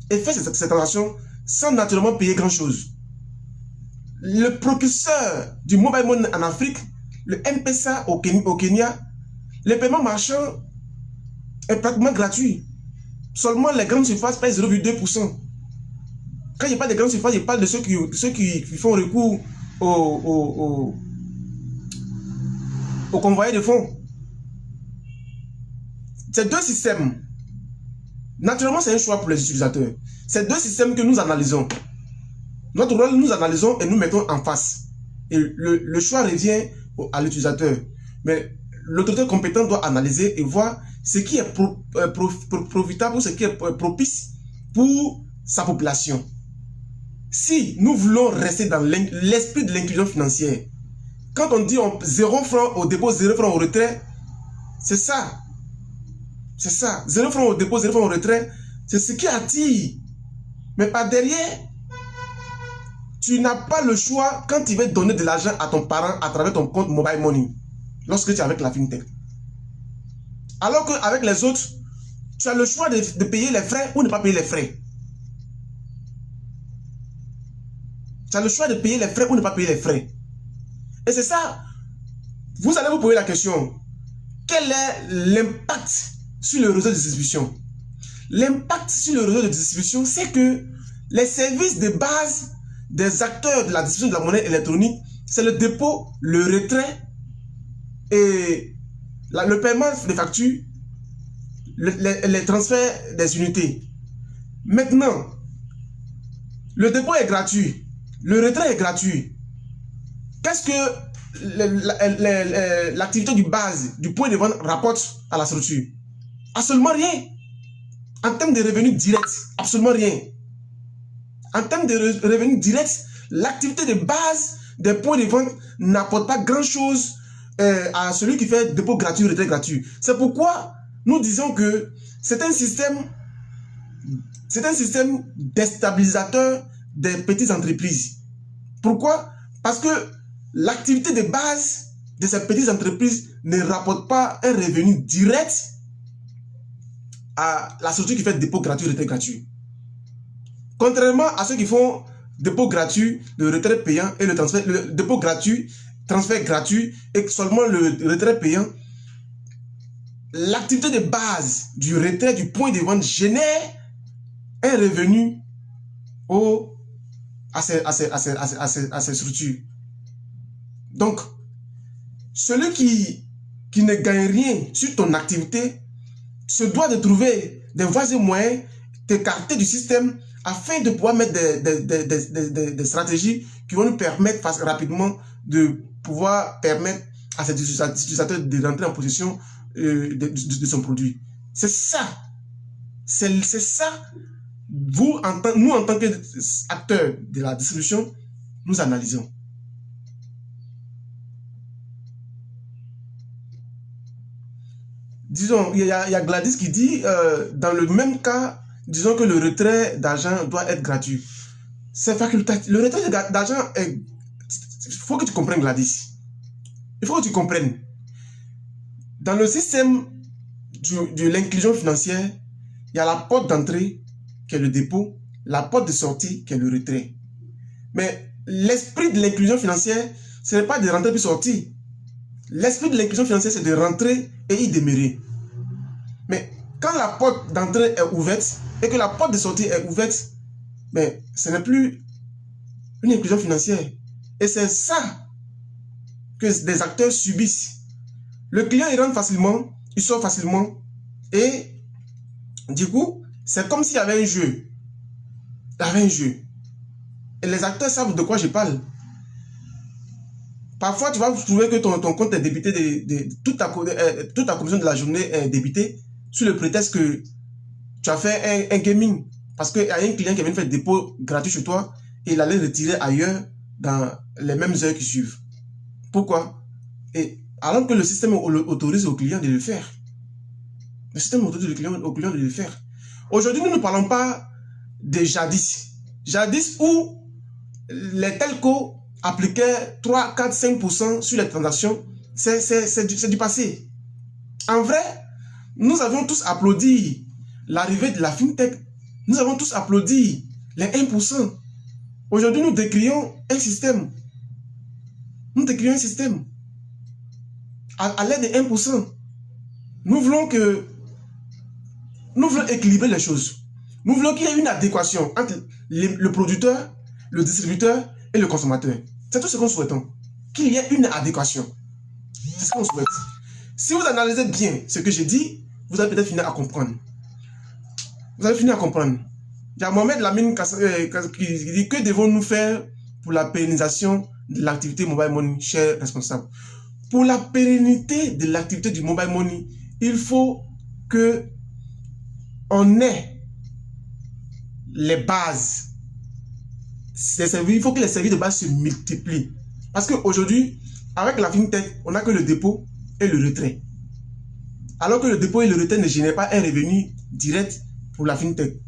et faire cette transaction sans naturellement payer grand-chose. Le précurseur du mobile money en Afrique, le M-Pesa au Kenya, le paiement marchand est pratiquement gratuit. Seulement les grandes surfaces payent 0,2%. Quand je parle des grandes surfaces, je parle de ceux qui font recours au convoyeur de fonds. Ces deux systèmes, naturellement, c'est un choix pour les utilisateurs. Ces deux systèmes que nous analysons, notre rôle, nous analysons et nous mettons en face. Et le choix revient à l'utilisateur. Mais l'autorité compétente doit analyser et voir ce qui est profitable ou ce qui est propice pour sa population. Si nous voulons rester dans l'esprit de l'inclusion financière, quand on dit 0 francs au dépôt, 0 francs au retrait, c'est ça. C'est ça. 0 francs au dépôt, 0 francs au retrait, c'est ce qui attire. Mais par derrière, tu n'as pas le choix quand tu veux donner de l'argent à ton parent à travers ton compte Mobile Money, lorsque tu es avec la fintech. Alors qu'avec les autres, tu as le choix de payer les frais ou ne pas payer les frais. Tu as le choix de payer les frais ou ne pas payer les frais. Et c'est ça. Vous allez vous poser la question. Quel est l'impact sur le réseau de distribution? L'impact sur le réseau de distribution, c'est que les services de base des acteurs de la distribution de la monnaie électronique, c'est le dépôt, le retrait et le paiement des factures, les transferts des unités. Maintenant, le dépôt est gratuit, le retrait est gratuit. Qu'est-ce que l'activité du base, du point de vente rapporte à la structure? Absolument rien. En termes de revenus directs, absolument rien. En termes de revenus directs, l'activité de base des points de vente n'apporte pas grand-chose à celui qui fait dépôt gratuit, retrait gratuit. C'est pourquoi nous disons que c'est un système déstabilisateur des petites entreprises. Pourquoi? Parce que l'activité de base de ces petites entreprises ne rapporte pas un revenu direct à la structure qui fait dépôt gratuit, retrait gratuit. Contrairement à ceux qui font dépôt gratuit, le retrait payant et le transfert, le dépôt gratuit, transfert gratuit et seulement le retrait payant, l'activité de base du retrait du point de vente génère un revenu à ces structures. Donc, celui qui ne gagne rien sur ton activité se doit de trouver des voies et moyens d'écarter du système afin de pouvoir mettre des stratégies qui vont nous permettre rapidement de pouvoir permettre à cet utilisateur de rentrer en possession de son produit. C'est ça. C'est ça. Nous, en tant qu'acteurs de la distribution, nous analysons. Disons, il y a Gladys qui dit, dans le même cas, disons que le retrait d'argent doit être gratuit. C'est facultatif. Le retrait d'argent est... Il faut que tu comprennes, Gladys. Il faut que tu comprennes. Dans le système de l'inclusion financière, il y a la porte d'entrée qui est le dépôt, la porte de sortie qui est le retrait. Mais l'esprit de l'inclusion financière, ce n'est pas de rentrer puis sortir. L'esprit de l'inclusion financière, c'est de rentrer et y demeurer. Mais quand la porte d'entrée est ouverte et que la porte de sortie est ouverte, mais ce n'est plus une inclusion financière. Et c'est ça que des acteurs subissent. Le client, il rentre facilement, il sort facilement. Et du coup, c'est comme s'il y avait un jeu. Il y avait un jeu. Et les acteurs savent de quoi je parle. Parfois, tu vas trouver que ton compte est débité, toute ta commission de la journée est débitée sous le prétexte que tu as fait un gaming. Parce qu'il y a un client qui vient faire le dépôt gratuit chez toi et il allait retirer ailleurs dans les mêmes heures qui suivent. Pourquoi? Et alors que le système autorise au client de le faire. Le système autorise au client de le faire. Aujourd'hui, nous ne parlons pas de jadis. Jadis où les telcos appliquaient 3, 4, 5% sur les transactions, c'est du passé. En vrai, nous avions tous applaudi l'arrivée de la FinTech. Nous avons tous applaudi les 1%. Aujourd'hui, nous décrions un système. Nous décrions un système à l'aide de 1%. Nous voulons équilibrer les choses. Nous voulons qu'il y ait une adéquation entre le producteur, le distributeur et le consommateur. C'est tout ce que nous souhaitons. Qu'il y ait une adéquation. C'est ce qu'on souhaite. Si vous analysez bien ce que j'ai dit, vous allez peut-être finir à comprendre. Vous allez finir à comprendre. Il y a Mohamed Lamine qui dit: que devons-nous faire pour la pérennisation de l'activité mobile money, cher responsable? Pour la pérennité de l'activité du mobile money, il faut que on ait les bases. Il faut que les services de base se multiplient. Parce qu'aujourd'hui, avec la FinTech, on n'a que le dépôt et le retrait. Alors que le dépôt et le retrait ne génèrent pas un revenu direct pour la FinTech.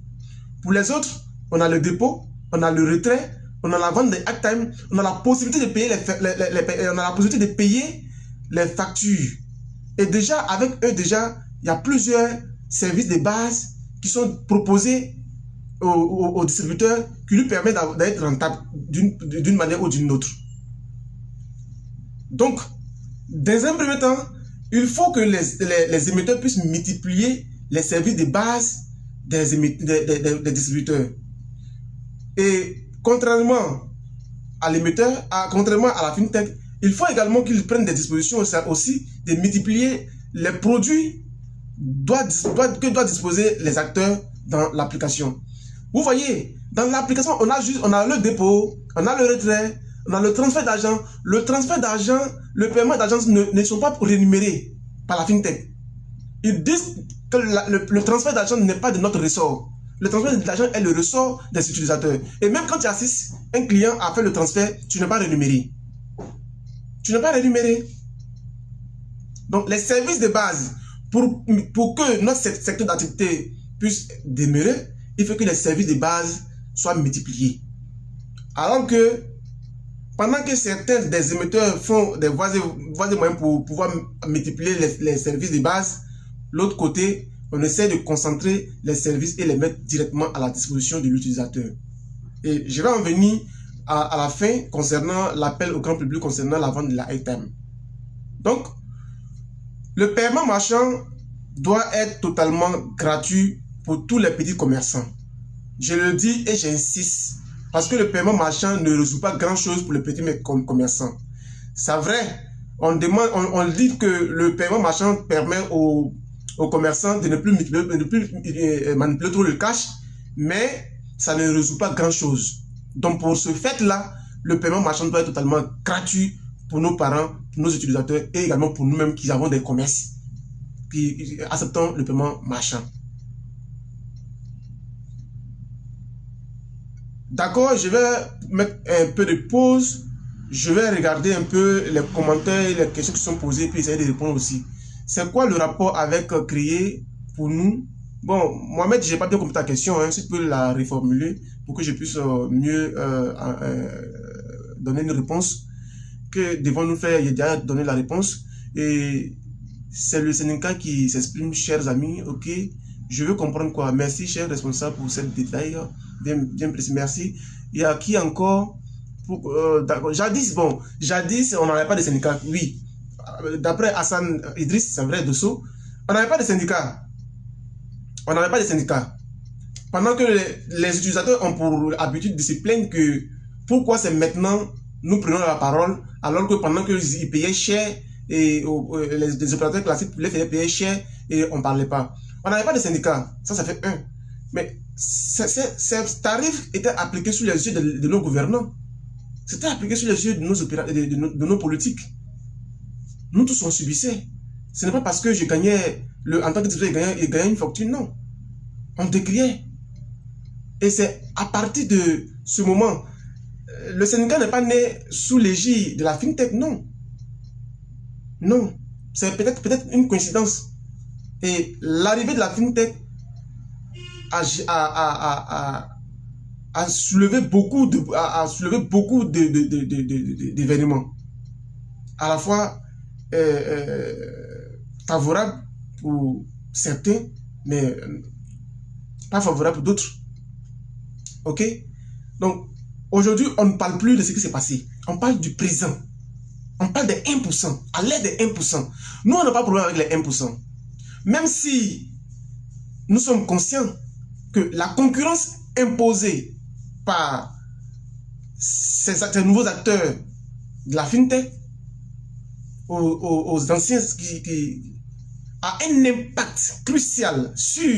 Pour les autres, on a le dépôt, on a le retrait, on a la vente des Actime, on a la possibilité de payer les factures. Et déjà, avec eux, il y a plusieurs services de base qui sont proposés aux distributeurs qui lui permettent d'être rentable d'une manière ou d'une autre. Donc, dans un premier temps, il faut que les émetteurs puissent multiplier les services de base des distributeurs. Et contrairement à l'émetteur, contrairement à la FinTech, il faut également qu'ils prennent des dispositions aussi de multiplier les produits que doivent disposer les acteurs dans l'application. Vous voyez, dans l'application, on a le dépôt, on a le retrait, on a le transfert d'argent. Le transfert d'argent, le paiement d'argent ne sont pas rémunérés par la FinTech. Ils disent que le transfert d'argent n'est pas de notre ressort. Le transfert d'argent est le ressort des utilisateurs. Et même quand tu assistes un client à faire le transfert, tu n'es pas rémunéré. Tu n'es pas rémunéré. Donc, les services de base, pour que notre secteur d'activité puisse demeurer, il faut que les services de base soient multipliés. Alors que, pendant que certains des émetteurs font des voies et moyens pour pouvoir multiplier les services de base, l'autre côté, on essaie de concentrer les services et les mettre directement à la disposition de l'utilisateur. Et je vais en venir à la fin concernant l'appel au grand public concernant la vente de la Airtime. Donc, le paiement marchand doit être totalement gratuit pour tous les petits commerçants. Je le dis et j'insiste. Parce que le paiement marchand ne résout pas grand-chose pour les petits commerçants. C'est vrai, on dit que le paiement marchand permet aux commerçants de ne plus manipuler trop le cash, mais ça ne résout pas grand-chose. Donc pour ce fait-là, le paiement marchand doit être totalement gratuit pour nos parents, pour nos utilisateurs et également pour nous-mêmes qui avons des commerces qui acceptons le paiement marchand. D'accord, je vais mettre un peu de pause. Je vais regarder un peu les commentaires et les questions qui sont posées puis essayer de répondre aussi. C'est quoi le rapport avec créer pour nous? Bon, Mohamed, je n'ai pas bien compris ta question. Hein, si tu peux la reformuler pour que je puisse mieux donner une réponse. Que devons-nous faire? Il a déjà donné la réponse. Et c'est le syndicat qui s'exprime, chers amis. Ok, je veux comprendre quoi. Merci, cher responsable, pour ce détail bien précis. Merci. Il y a qui encore? Jadis, on n'avait pas de syndicat. Oui. D'après Hassan Idriss, c'est vrai, Dosso, on n'avait pas de syndicat. On n'avait pas de syndicat. Pendant que les utilisateurs ont pour habitude de se plaindre que pourquoi c'est maintenant nous prenons la parole alors que pendant qu'ils payaient cher et les opérateurs classiques les faisaient payer cher et on ne parlait pas. On n'avait pas de syndicat. Ça fait un. Mais ces tarifs étaient appliqués sur les yeux de nos gouvernants. C'était appliqué sur les yeux de nos politiques. Nous tous on subissait. Ce n'est pas parce que je gagnais, en tant que distributeur, il gagnait une fortune, non. On décriait. Et c'est à partir de ce moment, le syndicat n'est pas né sous l'égide de la FinTech, non. Non. C'est peut-être une coïncidence. Et l'arrivée de la FinTech a soulevé beaucoup d'événements. À la fois favorables pour certains, mais pas favorables pour d'autres. Ok? Donc, aujourd'hui, on ne parle plus de ce qui s'est passé. On parle du présent. On parle des 1%, à l'aide des 1%. Nous, on n'a pas de problème avec les 1%. Même si nous sommes conscients que la concurrence imposée par ces nouveaux acteurs de la FinTech aux anciens qui a un impact crucial sur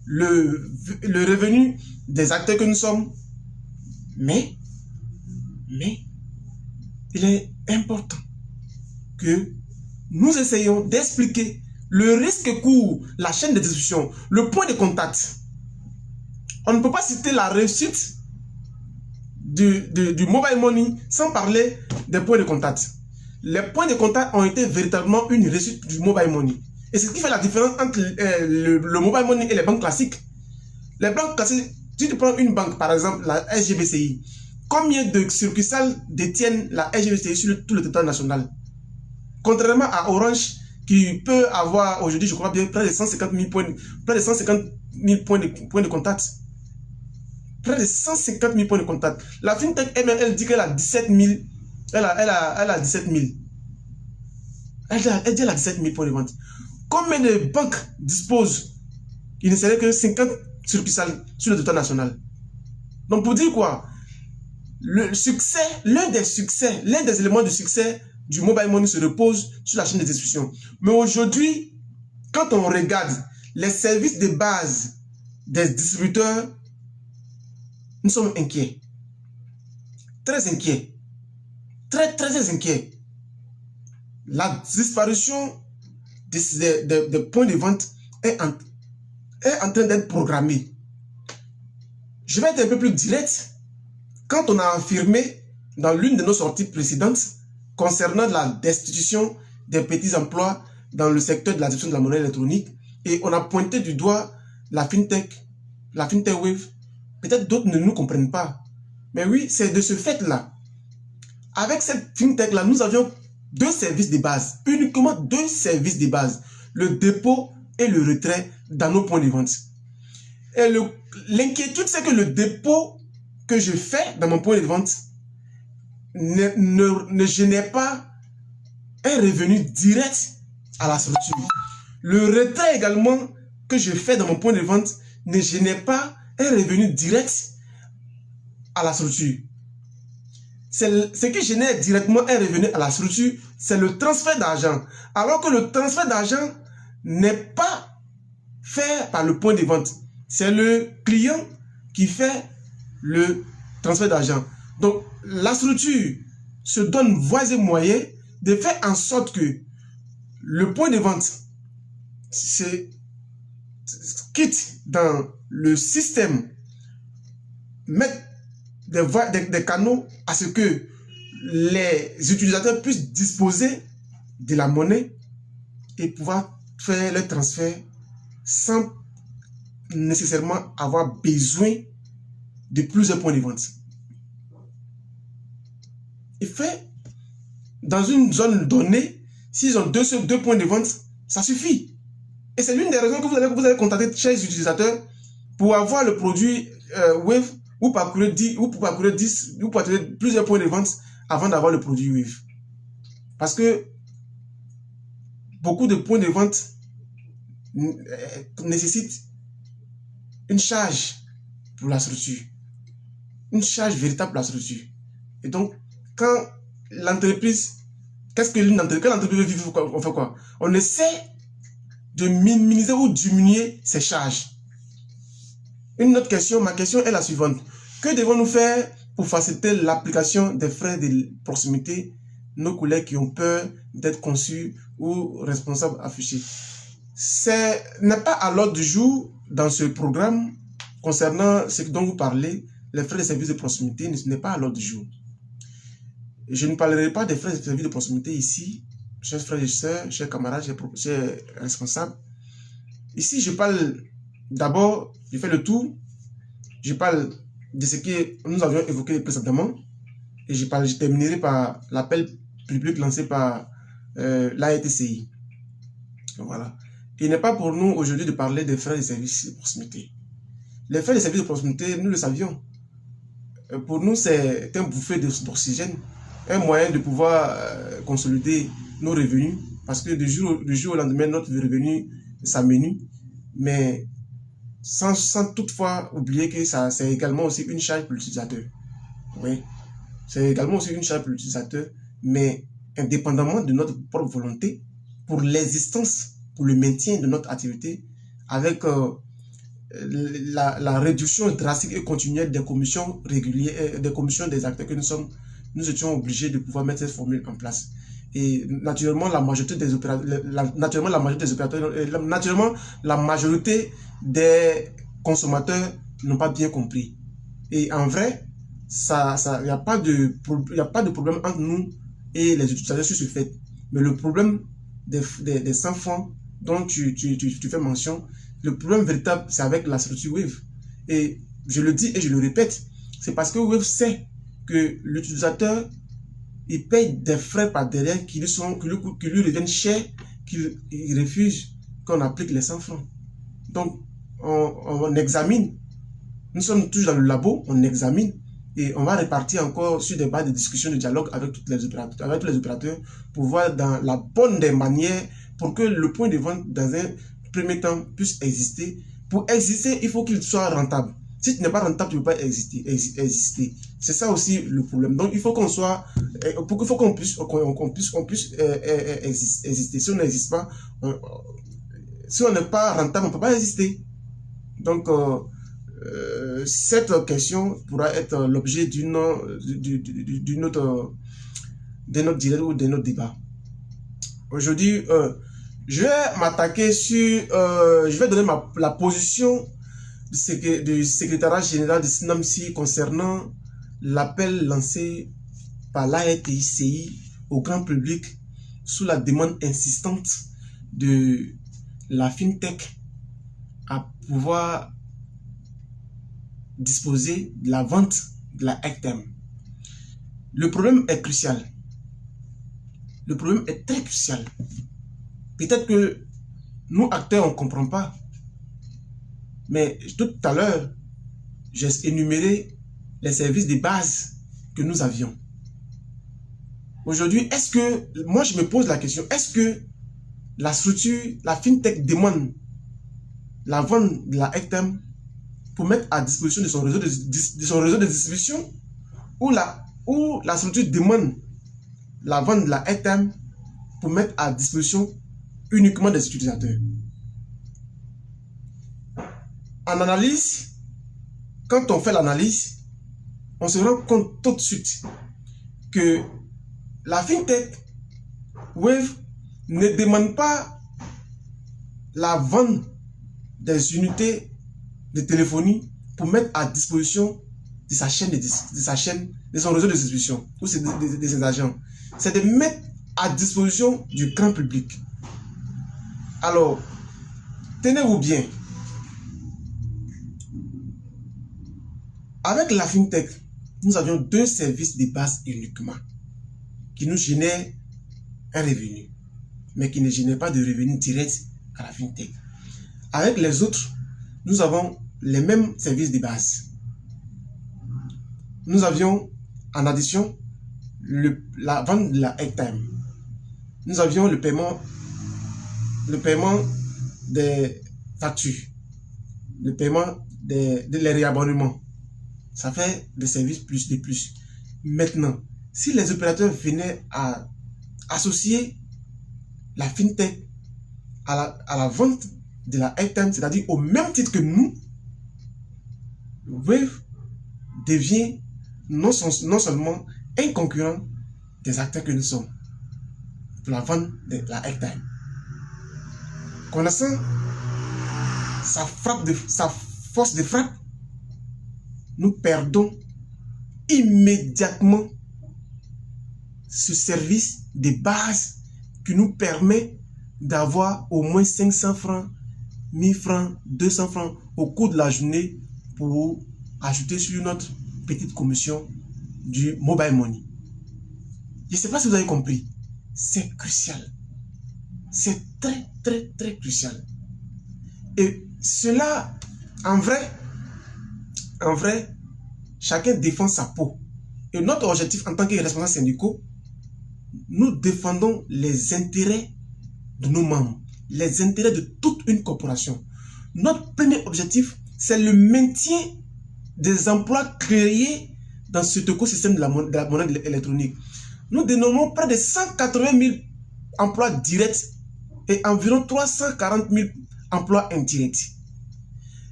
le revenu des acteurs que nous sommes. Mais il est important que nous essayons d'expliquer le risque que court la chaîne de distribution, le point de contact. On ne peut pas citer la réussite du mobile money sans parler des points de contact. Les points de contact ont été véritablement une réussite du mobile money. Et c'est ce qui fait la différence entre le mobile money et les banques classiques. Les banques classiques, si tu prends une banque, par exemple la SGBCI, combien de succursales détiennent la SGBCI sur tout le territoire national? Contrairement à Orange, qui peut avoir aujourd'hui, je crois bien, près de 150 000 points de contact. Près de 150 000 points de contact. La FinTech, elle dit qu'elle a 17 000. Elle a 17 000. Elle dit qu'elle a 17 000 points de vente. Combien de banques disposent? Il ne serait que 50 succursales sur le territoire national. Donc pour dire quoi? Le succès, l'un des éléments du succès du mobile money se repose sur la chaîne de distribution. Mais aujourd'hui, quand on regarde les services de base des distributeurs, nous sommes inquiets. Très inquiets. Très inquiets. La disparition des points de vente est en train d'être programmée. Je vais être un peu plus direct. Quand on a affirmé dans l'une de nos sorties précédentes concernant la destitution des petits emplois dans le secteur de la distribution de la monnaie électronique, et on a pointé du doigt la FinTech Wave, peut-être d'autres ne nous comprennent pas. Mais oui, c'est de ce fait-là. Avec cette FinTech-là, nous avions deux services de base, uniquement deux services de base, le dépôt et le retrait dans nos points de vente. Et l'inquiétude, c'est que le dépôt que je fais dans mon point de vente ne génère pas un revenu direct à la structure. Le retrait également que je fais dans mon point de vente ne génère pas un revenu direct à la structure. Ce qui génère directement un revenu à la structure, c'est le transfert d'argent. Alors que le transfert d'argent n'est pas fait par le point de vente. C'est le client qui fait le transfert d'argent. Donc, la structure se donne voies et moyens de faire en sorte que le point de vente quitte dans le système, mettre des canaux à ce que les utilisateurs puissent disposer de la monnaie et pouvoir faire le transfert sans nécessairement avoir besoin de plusieurs points de vente. Et fait, dans une zone donnée, s'ils ont deux points de vente, ça suffit. Et c'est l'une des raisons que vous allez contacter chez les utilisateurs pour avoir le produit Wave ou parcourir plusieurs points de vente avant d'avoir le produit Wave. Parce que beaucoup de points de vente nécessitent une charge pour la structure. Une charge véritable pour la structure. Et donc, quand l'entreprise, quelle entreprise veut vivre, on fait quoi? On essaie de minimiser ou diminuer ces charges. Une autre question, ma question est la suivante. Que devons-nous faire pour faciliter l'application des frais de proximité, nos collègues qui ont peur d'être conçus ou responsables affichés? Ce n'est pas à l'ordre du jour dans ce programme concernant ce dont vous parlez, les frais de services de proximité, ce n'est pas à l'ordre du jour. Je ne parlerai pas des frais de services de proximité ici, chers frères et sœurs, chers camarades, chers responsables. Ici, je parle d'abord, je fais le tour, je parle de ce que nous avions évoqué précédemment et je terminerai par l'appel public lancé par l'AETCI. Voilà. Il n'est pas pour nous aujourd'hui de parler des frais de services de proximité. Les frais de services de proximité, nous le savions. Pour nous, c'est un bouffée d'oxygène, un moyen de pouvoir consolider nos revenus, parce que du jour au lendemain, notre revenu s'amenuise, mais sans toutefois oublier que c'est également aussi une charge pour l'utilisateur. Oui, c'est également aussi une charge pour l'utilisateur, mais indépendamment de notre propre volonté, pour l'existence, pour le maintien de notre activité, avec la réduction drastique et continuelle des commissions régulières, des commissions des acteurs que nous étions obligés de pouvoir mettre cette formule en place. Et naturellement, la majorité des consommateurs n'ont pas bien compris. Et en vrai, il n'y a pas de problème entre nous et les utilisateurs sur ce fait. Mais le problème des 100 francs dont tu fais mention, le problème véritable, c'est avec la structure Wave. Et je le dis et je le répète, c'est parce que Wave sait que l'utilisateur, il paye des frais par derrière qui lui reviennent cher, qu'il refuse qu'on applique les 100 francs. Donc, on examine. Nous sommes toujours dans le labo, on examine et on va répartir encore sur des bases de discussion, de dialogue avec tous les opérateurs pour voir dans la bonne des manières pour que le point de vente dans un premier temps puisse exister. Pour exister, il faut qu'il soit rentable. Si tu n'es pas rentable, tu ne peux pas exister. C'est ça aussi le problème. Donc, il faut qu'on soit, qu'on puisse exister. Si on n'existe pas, si on n'est pas rentable, on ne peut pas exister. Donc, cette question pourra être l'objet d'une autre direct ou d'un autre débat. Aujourd'hui, je vais m'attaquer sur, je vais donner la position du secrétariat général de SNAMSI concernant l'appel lancé par l'AETCI au grand public sous la demande insistante de la FinTech à pouvoir disposer de la vente de la HECTEM. Le problème est crucial. Le problème est très crucial. Peut-être que nous, acteurs, on ne comprend pas. Mais tout à l'heure, j'ai énuméré les services de base que nous avions. Aujourd'hui, moi je me pose la question, est-ce que la structure, la FinTech demande la vente de la HECTEM pour mettre à disposition de son réseau de distribution, où la structure demande la vente de la airtime pour mettre à disposition uniquement des utilisateurs. En analyse, quand on fait l'analyse, on se rend compte tout de suite que la fintech Wave ne demande pas la vente des unités de téléphonie pour mettre à disposition de sa chaîne, de son réseau de distribution ou de ses agents. C'est de mettre à disposition du grand public. Alors, tenez-vous bien. Avec la fintech, nous avions deux services de base uniquement qui nous génèrent un revenu, mais qui ne génèrent pas de revenu direct à la fintech. Avec les autres, nous avons les mêmes services de base. Nous avions en addition la vente de la airtime. Nous avions le paiement des factures, le paiement des réabonnements. Ça fait des services plus de plus. Maintenant, si les opérateurs venaient à associer la fintech à la vente de la airtime, c'est-à-dire au même titre que nous, Wave devient non seulement un concurrent des acteurs que nous sommes pour la vente de la airtime. Connaissant sa force de frappe, nous perdons immédiatement ce service de base qui nous permet d'avoir au moins 500 francs, 1000 francs, 200 francs au cours de la journée pour ajouter sur notre petite commission du mobile money. Je ne sais pas si vous avez compris. C'est crucial. C'est très crucial. Et cela, en vrai, chacun défend sa peau. Et notre objectif en tant que responsables syndicaux, nous défendons les intérêts de nos membres, les intérêts de toute une corporation. Notre premier objectif, c'est le maintien des emplois créés dans cet écosystème de la monnaie électronique. Nous dénommons près de 180 000 emplois directs et environ 340 000 emplois indirects.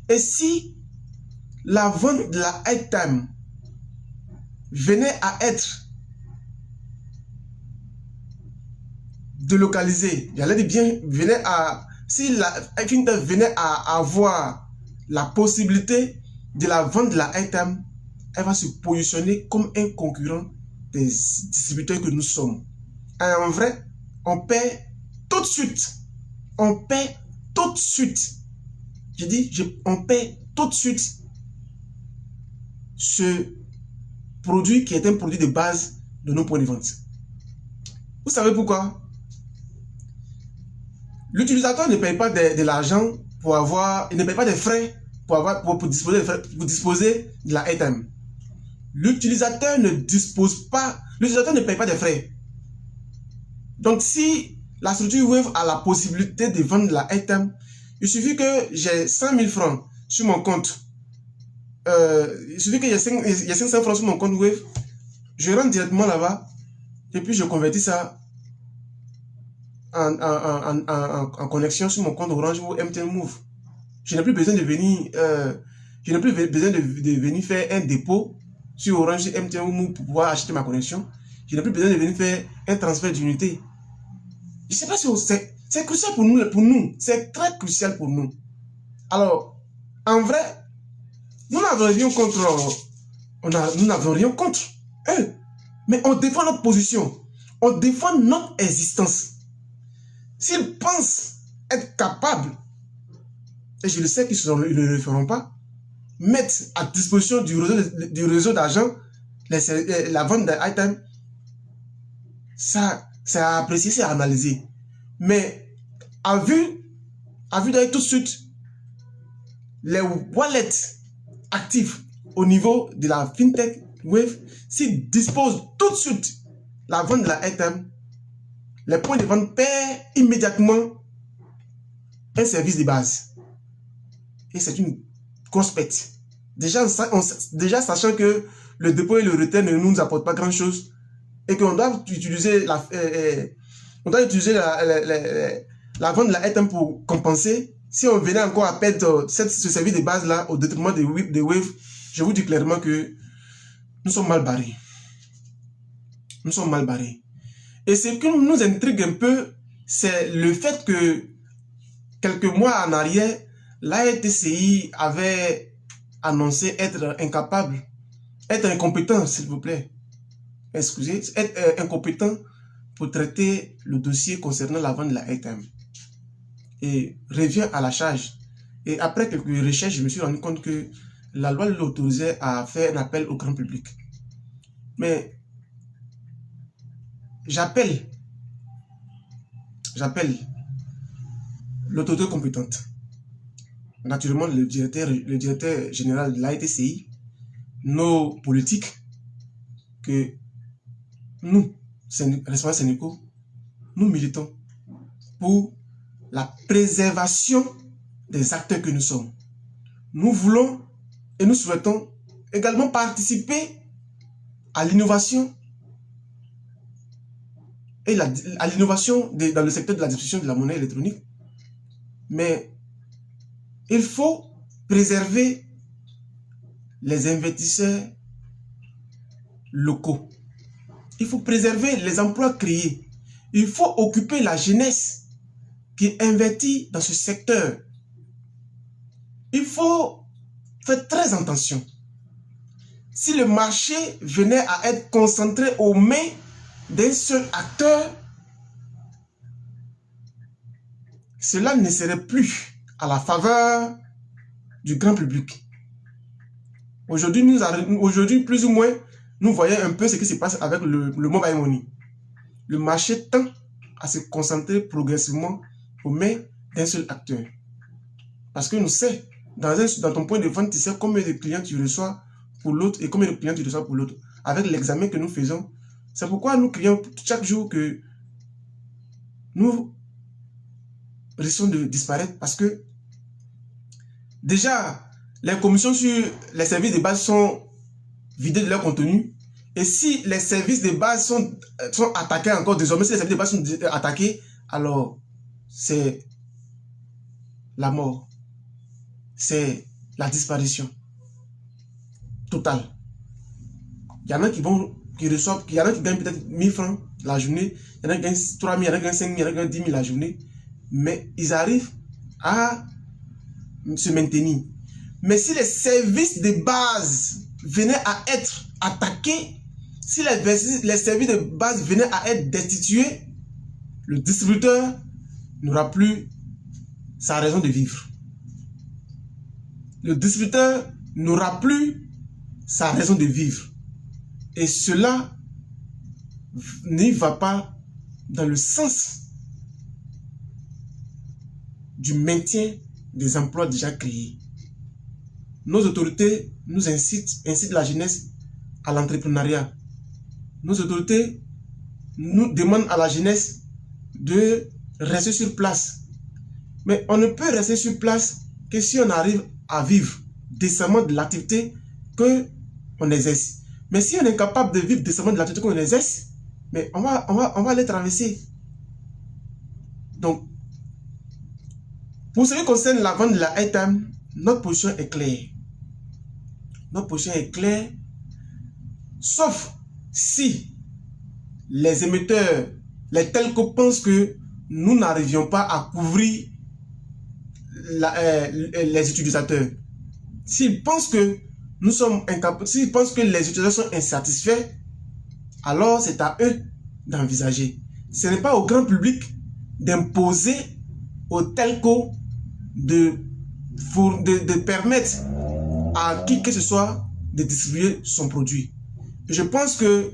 Et si la vente de la airtime venait à être délocalisée, j'allais dire bien, si la fintech venait à avoir la possibilité de la vente de la airtime, elle va se positionner comme un concurrent des distributeurs que nous sommes. Et en vrai, on paie tout de suite. On paie tout de suite. Je dis, on paie tout de suite ce produit qui est un produit de base de nos points de vente. Vous savez pourquoi? L'utilisateur ne paye pas de l'argent pour avoir, il ne paye pas des frais pour disposer de la airtime. L'utilisateur ne paye pas des frais. Donc si la structure Wave a la possibilité de vendre de la airtime, il suffit que j'ai 100 000 francs sur mon compte. Il suffit qu'il y ait 500 francs sur mon compte Wave, je rentre directement là-bas et puis je convertis ça en connexion sur mon compte Orange ou MTN Move. Je n'ai plus besoin de venir faire un dépôt sur Orange, MTN ou Move pour pouvoir acheter ma connexion. Je n'ai plus besoin de venir faire un transfert d'unité. Je ne sais pas si c'est crucial pour nous. C'est très crucial pour nous. Alors, en vrai, nous n'avons rien contre. Nous n'avons rien contre eux. Mais on défend notre position. On défend notre existence. S'ils pensent être capables, et je le sais qu'ils ne le feront pas, mettre à disposition du réseau d'argent la vente d'item, ça c'est à apprécier, c'est à analyser. Mais à vue d'aller tout de suite, les wallets actifs au niveau de la fintech Wave, s'ils disposent tout de suite la vente de la airtime, les points de vente perdent immédiatement un service de base. Et c'est une grosse perte. Déjà sachant que le dépôt et le retrait ne nous apportent pas grand-chose et qu'on doit utiliser la vente de la Ethereum pour compenser. Si on venait encore à perdre ce service de base-là au détriment des Wave, je vous dis clairement que nous sommes mal barrés. Nous sommes mal barrés. Et ce qui nous intrigue un peu, c'est le fait que quelques mois en arrière, l'AETCI avait annoncé être incapable, être incompétent, s'il vous plaît. Excusez, être incompétent pour traiter le dossier concernant la vente de la Ethereum. Et revient à la charge. Et après quelques recherches, je me suis rendu compte que la loi l'autorisait à faire un appel au grand public. Mais j'appelle l'autorité compétente. Naturellement, le directeur général de l'AETCI, nos politiques, que nous, responsables syndicaux, nous militons pour la préservation des acteurs que nous sommes. Nous voulons et nous souhaitons également participer à l'innovation et à l'innovation dans le secteur de la distribution de la monnaie électronique. Mais il faut préserver les investisseurs locaux. Il faut préserver les emplois créés. Il faut occuper la jeunesse qui investit dans ce secteur. Il faut faire très attention. Si le marché venait à être concentré aux mains d'un seul acteur, cela ne serait plus à la faveur du grand public. Aujourd'hui, plus ou moins, nous voyons un peu ce qui se passe avec le mobile money. Le marché tend à se concentrer progressivement aux mains d'un seul acteur. Parce que nous savons, dans ton point de vente, tu sais combien de clients tu reçois pour l'autre et combien de clients tu reçois pour l'autre. Avec l'examen que nous faisons, c'est pourquoi nous crions chaque jour que nous risquons de disparaître parce que déjà, les commissions sur les services de base sont vidées de leur contenu. Et si les services de base sont attaqués encore désormais, si les services de base sont attaqués, alors c'est la mort. C'est la disparition totale. Il y en a qui reçoivent, il y en a qui gagnent peut-être 1000 francs la journée, il y en a qui gagnent 3000, il y en a qui gagnent 5000, il y en a qui gagnent 10 000 la journée, mais ils arrivent à se maintenir. Mais si les services de base venaient à être attaqués, si les services de base venaient à être destitués, le distributeur n'aura plus sa raison de vivre. Le distributeur n'aura plus sa raison de vivre. Et cela n'y va pas dans le sens du maintien des emplois déjà créés. Nos autorités nous incitent la jeunesse à l'entrepreneuriat. Nos autorités nous demandent à la jeunesse de rester sur place. Mais on ne peut rester sur place que si on arrive à vivre décemment de l'activité qu'on exerce. Mais si on est capable de vivre décemment de l'activité qu'on exerce, mais on va les traverser. Donc, pour ce qui concerne la vente de la Ethereum, notre position est claire. Notre position est claire, sauf si les émetteurs, les telcos pensent que nous n'arrivions pas à couvrir les utilisateurs. S'ils pensent que nous sommes incapables, s'ils pensent que les utilisateurs sont insatisfaits, alors c'est à eux d'envisager. Ce n'est pas au grand public d'imposer aux telcos de permettre à qui que ce soit de distribuer son produit. Et je pense que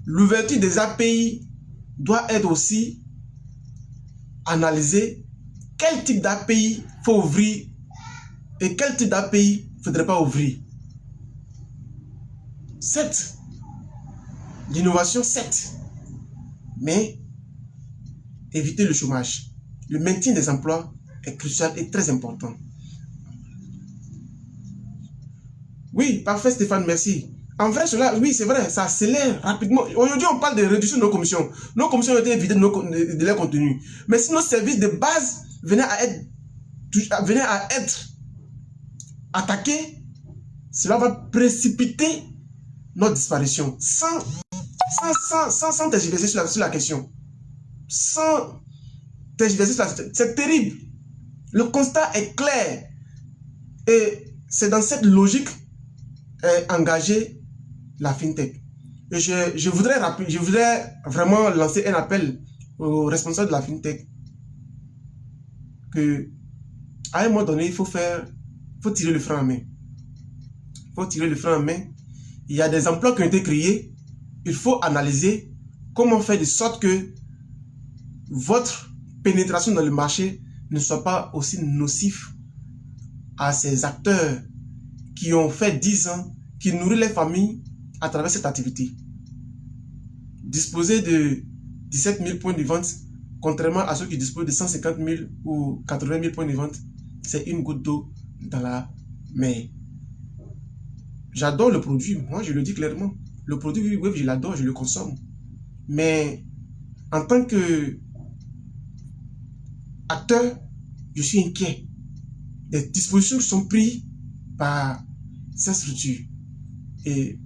l'ouverture des API doit être aussi analysée. Quel type d'API faut ouvrir et quel type d'API il ne faudrait pas ouvrir. Certes, l'innovation, certes, mais éviter le chômage. Le maintien des emplois est crucial et très important. Oui, parfait Stéphane, merci. En vrai, cela, oui, c'est vrai, ça accélère rapidement. Aujourd'hui, on parle de réduction de nos commissions. Nos commissions ont été vidées de leur contenu. Mais si nos services de base venaient à être attaqués, cela va précipiter notre disparition. Sans tergiverser sur la question. Sans tergiverser sur la question. C'est terrible. Le constat est clair. Et c'est dans cette logique engagée la FinTech. Et je voudrais vraiment lancer un appel aux responsables de la FinTech que à un moment donné, il faut tirer le frein en main. Il faut tirer le frein en main. Il y a des emplois qui ont été créés. Il faut analyser comment faire de sorte que votre pénétration dans le marché ne soit pas aussi nocif à ces acteurs qui ont fait 10 ans, qui nourrissent les familles à travers cette activité. Disposer de 17 000 points de vente, contrairement à ceux qui disposent de 150 000 ou 80 000 points de vente, c'est une goutte d'eau dans la mer. J'adore le produit, moi je le dis clairement. Le produit Wave, je l'adore, je le consomme. Mais en tant que acteur, je suis inquiet des dispositions qui sont prises par cette structure. Et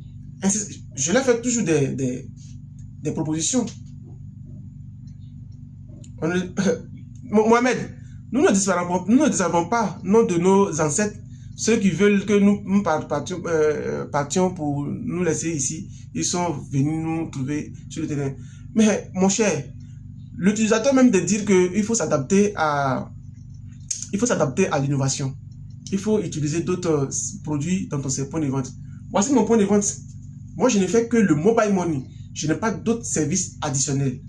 je leur fais toujours des propositions. Mohamed, nous ne disparaissons pas, non, de nos ancêtres. Ceux qui veulent que nous partions pour nous laisser ici, ils sont venus nous trouver sur le terrain. Mais mon cher, l'utilisateur même de dire qu'il faut s'adapter à l'innovation. Il faut utiliser d'autres produits dans ton point de vente. Voici mon point de vente. Moi, je ne fais que le mobile money. Je n'ai pas d'autres services additionnels.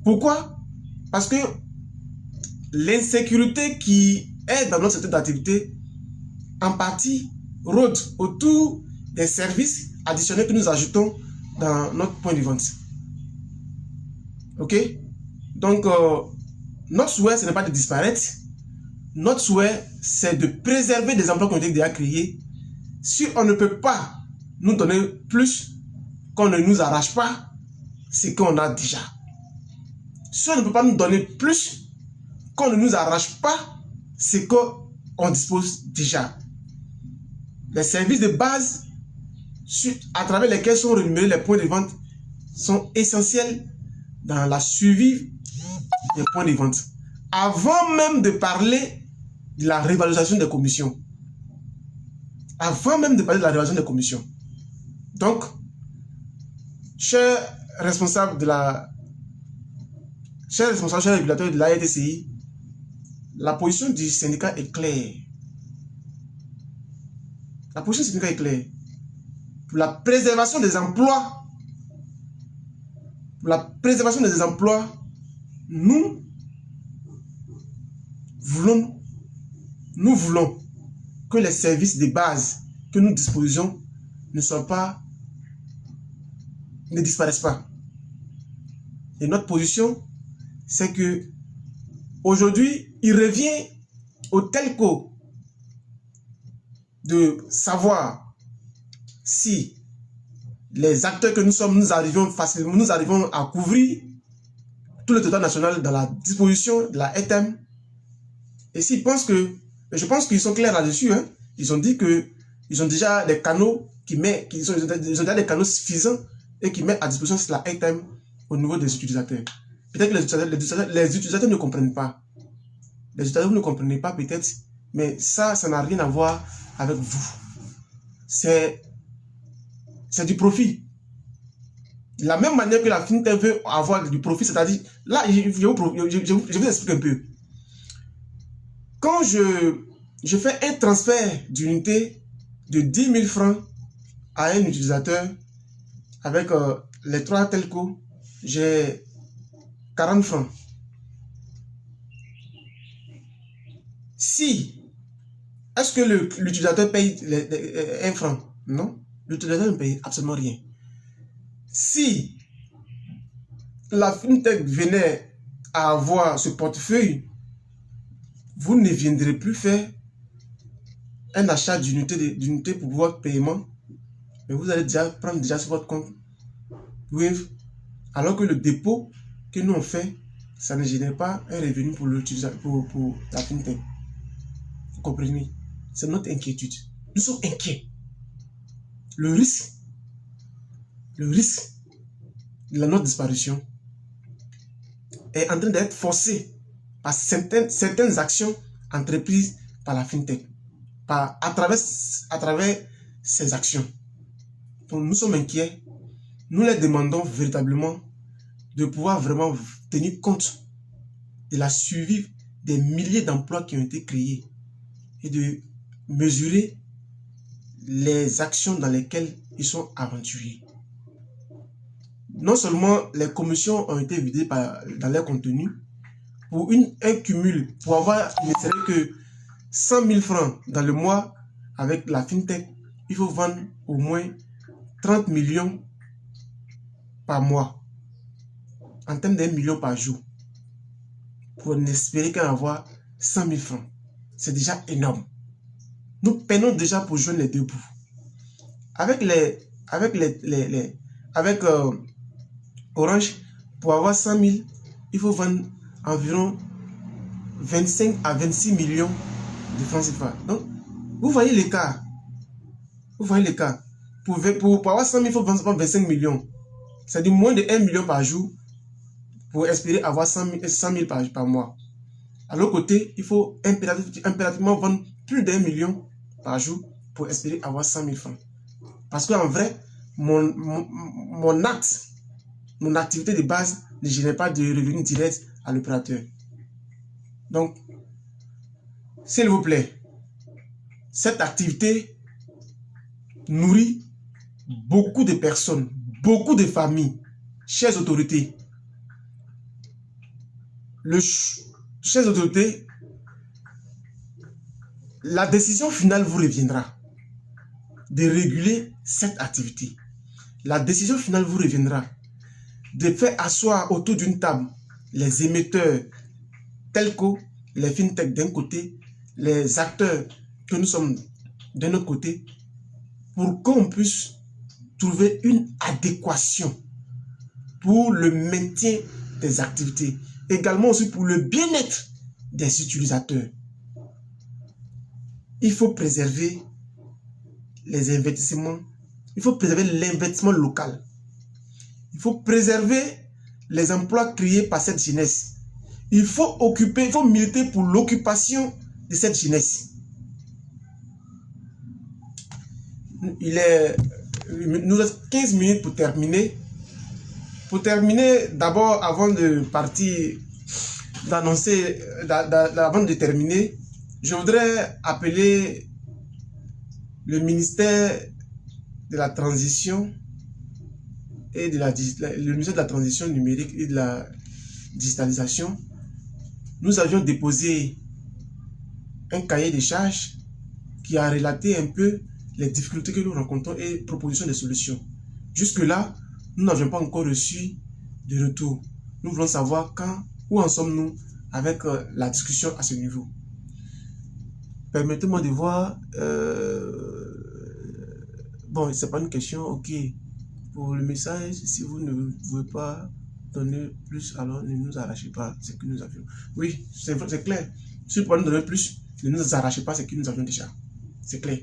Pourquoi? Parce que l'insécurité qui est dans notre secteur d'activité, en partie, rôde autour des services additionnels que nous ajoutons dans notre point de vente. Ok? Donc, notre souhait, ce n'est pas de disparaître. Notre souhait, c'est de préserver des emplois qui ont été déjà créés. Si on ne peut pas nous donner plus, qu'on ne nous arrache pas ce qu'on a déjà. Si on ne peut pas nous donner plus, qu'on ne nous arrache pas ce qu'on dispose déjà. Les services de base à travers lesquels sont rémunérés les points de vente sont essentiels dans la suivi des points de vente. Avant même de parler de la révalorisation des commissions. Avant même de parler de la révalorisation des commissions. Donc, chers responsables, chers régulateurs de la RTCI, la position du syndicat est claire. La position du syndicat est claire. Pour la préservation des emplois, nous voulons que les services de base que nous disposons ne disparaissent pas. Et notre position, c'est que aujourd'hui, il revient aux telcos de savoir si les acteurs que nous sommes, nous arrivons à couvrir tout le territoire national dans la disposition de la RTM. Et s'ils pensent que, je pense qu'ils sont clairs là-dessus, hein, ils ont dit que ils ont déjà des canaux ils ont déjà des canaux suffisants et qui mettent à disposition la RTM au niveau des utilisateurs. Peut-être que les utilisateurs ne comprennent pas. Les utilisateurs ne comprennent pas peut-être, mais ça n'a rien à voir avec vous. C'est du profit. De la même manière que la FinTech veut avoir du profit, c'est-à-dire, là, je vous explique un peu. Quand je fais un transfert d'unité de 10 000 francs à un utilisateur avec les 3 telcos, j'ai 40 francs. Est-ce que l'utilisateur paye 1 franc? Non, l'utilisateur ne paye absolument rien. Si la FinTech venait à avoir ce portefeuille, vous ne viendrez plus faire un achat d'unité pour pouvoir paiement, mais vous allez déjà prendre déjà sur votre compte Wave, alors que le dépôt que nous on fait, ça ne génère pas un revenu pour l'utilisateur, pour la fintech. Vous comprenez? C'est notre inquiétude. Nous sommes inquiets. Le risque de notre disparition est en train d'être forcé par certaines actions entreprises par la fintech, à travers ces actions. Donc nous sommes inquiets. Nous les demandons véritablement de pouvoir vraiment tenir compte de la suivi des milliers d'emplois qui ont été créés et de mesurer les actions dans lesquelles ils sont aventurés. Non seulement les commissions ont été vidées dans leur contenu, pour un cumul, pour avoir ne serait que 100 000 francs dans le mois avec la fintech, il faut vendre au moins 30 millions par mois, en termes d'1 million par jour, pour n'espérer qu'en avoir 100 000 francs. C'est déjà énorme. Nous peinons déjà pour joindre les deux bouts. Avec Orange, pour avoir 100 000, il faut vendre environ 25 à 26 millions de francs CFA. Donc, vous voyez l'écart. Vous voyez l'écart. Pour avoir 100 000, il faut vendre 25 millions. C'est-à-dire moins de 1 million par jour pour espérer avoir 100 000 par mois. À l'autre côté, il faut impérativement vendre plus d'1 million par jour pour espérer avoir 100 000 francs. Parce qu'en vrai, mon activité de base ne génère pas de revenus directs à l'opérateur. Donc, s'il vous plaît, cette activité nourrit beaucoup de personnes, beaucoup de familles. Chères autorités, chères autorités, la décision finale vous reviendra de réguler cette activité. La décision finale vous reviendra de faire asseoir autour d'une table les émetteurs tels que les fintech d'un côté, les acteurs que nous sommes d'un autre côté, pour qu'on puisse trouver une adéquation pour le maintien des activités, également aussi pour le bien-être des utilisateurs. Il faut préserver les investissements, il faut préserver l'investissement local, il faut préserver les emplois créés par cette jeunesse. Il faut militer pour l'occupation de cette jeunesse. Nous reste 15 minutes pour terminer. Pour terminer, d'abord, avant de partir, avant de terminer, je voudrais appeler le ministère de la Transition et le ministère de la Transition numérique et de la digitalisation. Nous avions déposé un cahier de charges qui a relaté un peu les difficultés que nous rencontrons et propositions de solutions. Jusque-là, nous n'avions pas encore reçu de retour. Nous voulons savoir où en sommes-nous avec la discussion à ce niveau. Permettez-moi de voir. Bon, c'est pas une question, ok. Pour le message, si vous ne pouvez pas donner plus, alors ne nous arrachez pas ce que nous avions. Oui, c'est clair. Si vous pouvez nous donner plus, ne nous arrachez pas ce que nous avions déjà. C'est clair.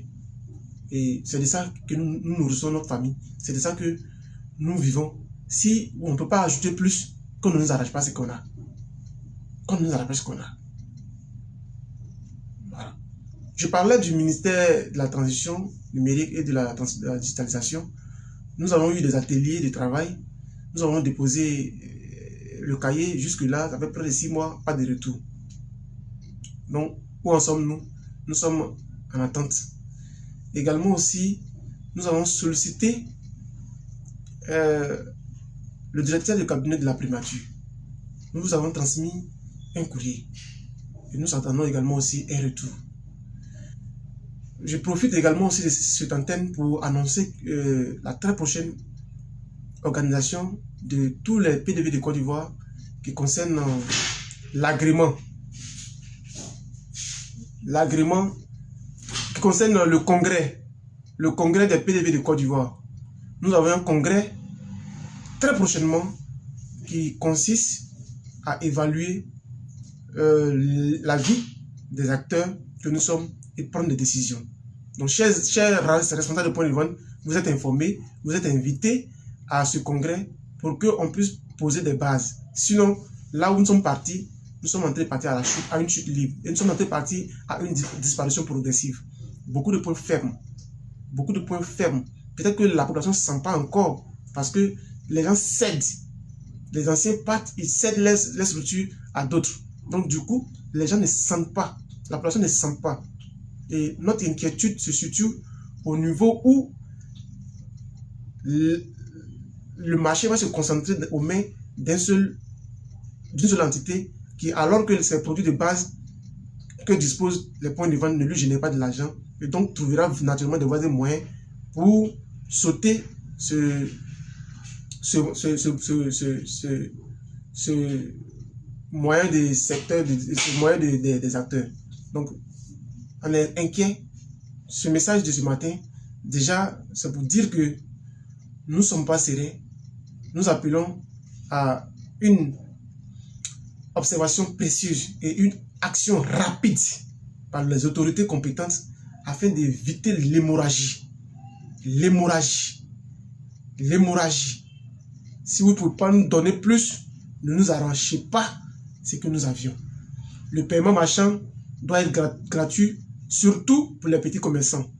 Et c'est de ça que nous nourrissons notre famille. C'est de ça que nous vivons. Si on ne peut pas ajouter plus, qu'on ne nous arrache pas ce qu'on a. Qu'on ne nous arrache pas ce qu'on a. Voilà. Je parlais du ministère de la Transition numérique et de la digitalisation. Nous avons eu des ateliers de travail. Nous avons déposé le cahier. Jusque-là, ça fait près de 6 mois, pas de retour. Donc, où en sommes-nous? Nous sommes en attente. Également aussi, nous avons sollicité le directeur du cabinet de la primature. Nous vous avons transmis un courrier. Et nous attendons également aussi un retour. Je profite également aussi de cette antenne pour annoncer la très prochaine organisation de tous les PDV de Côte d'Ivoire qui concerne l'agrément. L'agrément concerne le congrès des PDV de Côte d'Ivoire, nous avons un congrès très prochainement qui consiste à évaluer la vie des acteurs que nous sommes et prendre des décisions. Donc, chers responsables de Point de Vente, vous êtes informés, vous êtes invités à ce congrès pour qu'on puisse poser des bases. Sinon, là où nous sommes partis, nous sommes en train de partir à une chute libre. Et nous sommes en train de partir à une disparition progressive. Beaucoup de points fermes. Beaucoup de points fermes. Peut-être que la population ne se sent pas encore parce que les gens cèdent. Les anciens partent, ils cèdent les structures à d'autres. Donc, du coup, les gens ne se sentent pas. La population ne se sent pas. Et notre inquiétude se situe au niveau où le marché va se concentrer aux mains d'une seule entité qui, alors que ces produits de base que disposent les points de vente ne lui génèrent pas de l'argent, et donc trouvera naturellement des moyens pour sauter ce moyen des secteurs, ce moyen des acteurs. Donc, on est inquiet. Ce message de ce matin, déjà, c'est pour dire que nous ne sommes pas sereins. Nous appelons à une observation précieuse et une action rapide par les autorités compétentes afin d'éviter l'hémorragie. L'hémorragie. L'hémorragie. Si vous ne pouvez pas nous donner plus, ne nous arrachez pas ce que nous avions. Le paiement marchand doit être gratuit, surtout pour les petits commerçants.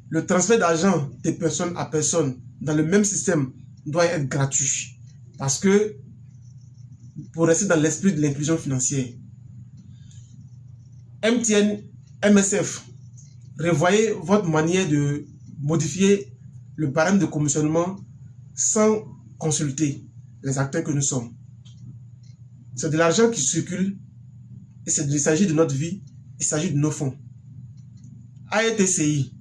Le transfert d'argent de personne à personne dans le même système doit être gratuit. Parce que, pour rester dans l'esprit de l'inclusion financière, MTN, MSF, revoyez votre manière de modifier le barème de commissionnement sans consulter les acteurs que nous sommes. C'est de l'argent qui circule et il s'agit de notre vie, il s'agit de nos fonds. AETCI,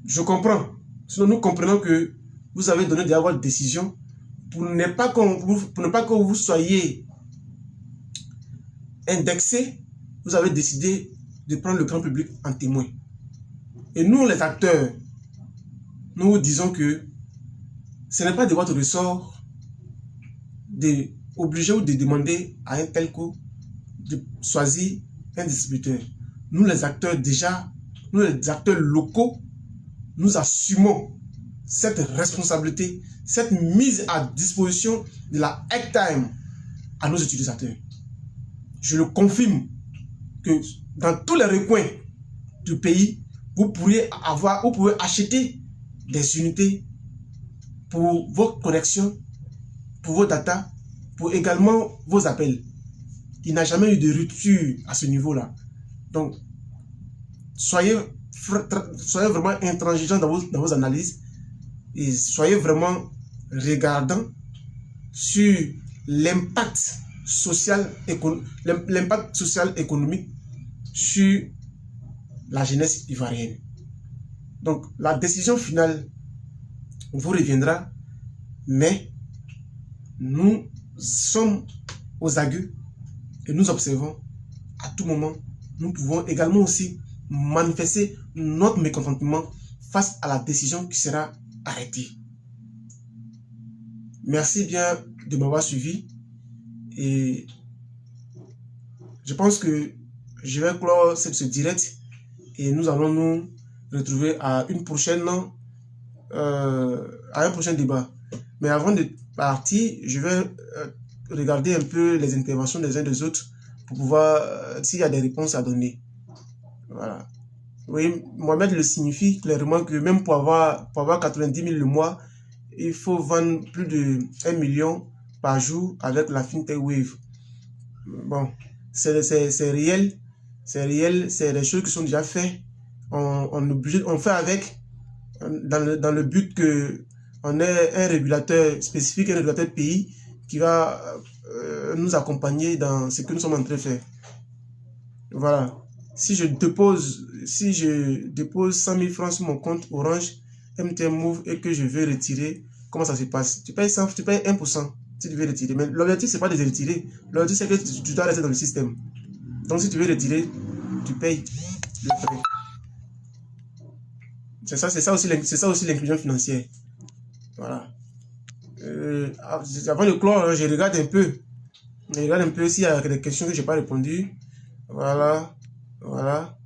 je comprends. Sinon, nous comprenons que vous avez donné déjà votre décision pour ne pas que vous soyez indexé. Vous avez décidé de prendre le grand public en témoin. Et nous, les acteurs, nous vous disons que ce n'est pas de votre ressort d'obliger ou de demander à un tel coup de choisir un distributeur. Nous, les acteurs déjà, nous, les acteurs locaux, nous assumons cette responsabilité, cette mise à disposition de la airtime à nos utilisateurs. Je le confirme que dans tous les recoins du pays, vous pouvez acheter des unités pour vos connexions, pour vos data, pour également vos appels. Il n'y a jamais eu de rupture à ce niveau-là. Donc, soyez vraiment intransigeants dans vos analyses et soyez vraiment regardants sur l'impact social économique sur la jeunesse ivoirienne. Donc, la décision finale vous reviendra, mais nous sommes aux aguets et nous observons à tout moment. Nous pouvons également aussi manifester notre mécontentement face à la décision qui sera arrêtée. Merci bien de m'avoir suivi et je pense que je vais clore ce direct et nous allons nous retrouver à un prochain débat. Mais avant de partir, je vais regarder un peu les interventions des uns des autres pour pouvoir, s'il y a des réponses à donner. Voilà. Oui, Mohamed le signifie clairement que même pour avoir 90 000 le mois, il faut vendre plus de 1 million par jour avec la FinTech Wave. Bon, c'est réel, c'est des choses qui sont déjà faites. On fait avec dans le but que on ait un régulateur spécifique, un régulateur pays qui va nous accompagner dans ce que nous sommes en train de faire. Voilà. Si je dépose 100 000 francs sur mon compte Orange MTN Move et que je veux retirer, comment ça se passe? Tu payes 1% si tu veux retirer. Mais l'objectif, c'est pas de retirer. L'objectif, c'est que tu dois rester dans le système. Donc, si tu veux retirer, tu payes le frais. C'est ça aussi l'inclusion financière. Voilà. Avant de clore, je regarde un peu. Je regarde un peu s'il y a des questions que je n'ai pas répondu. Voilà. Voilà.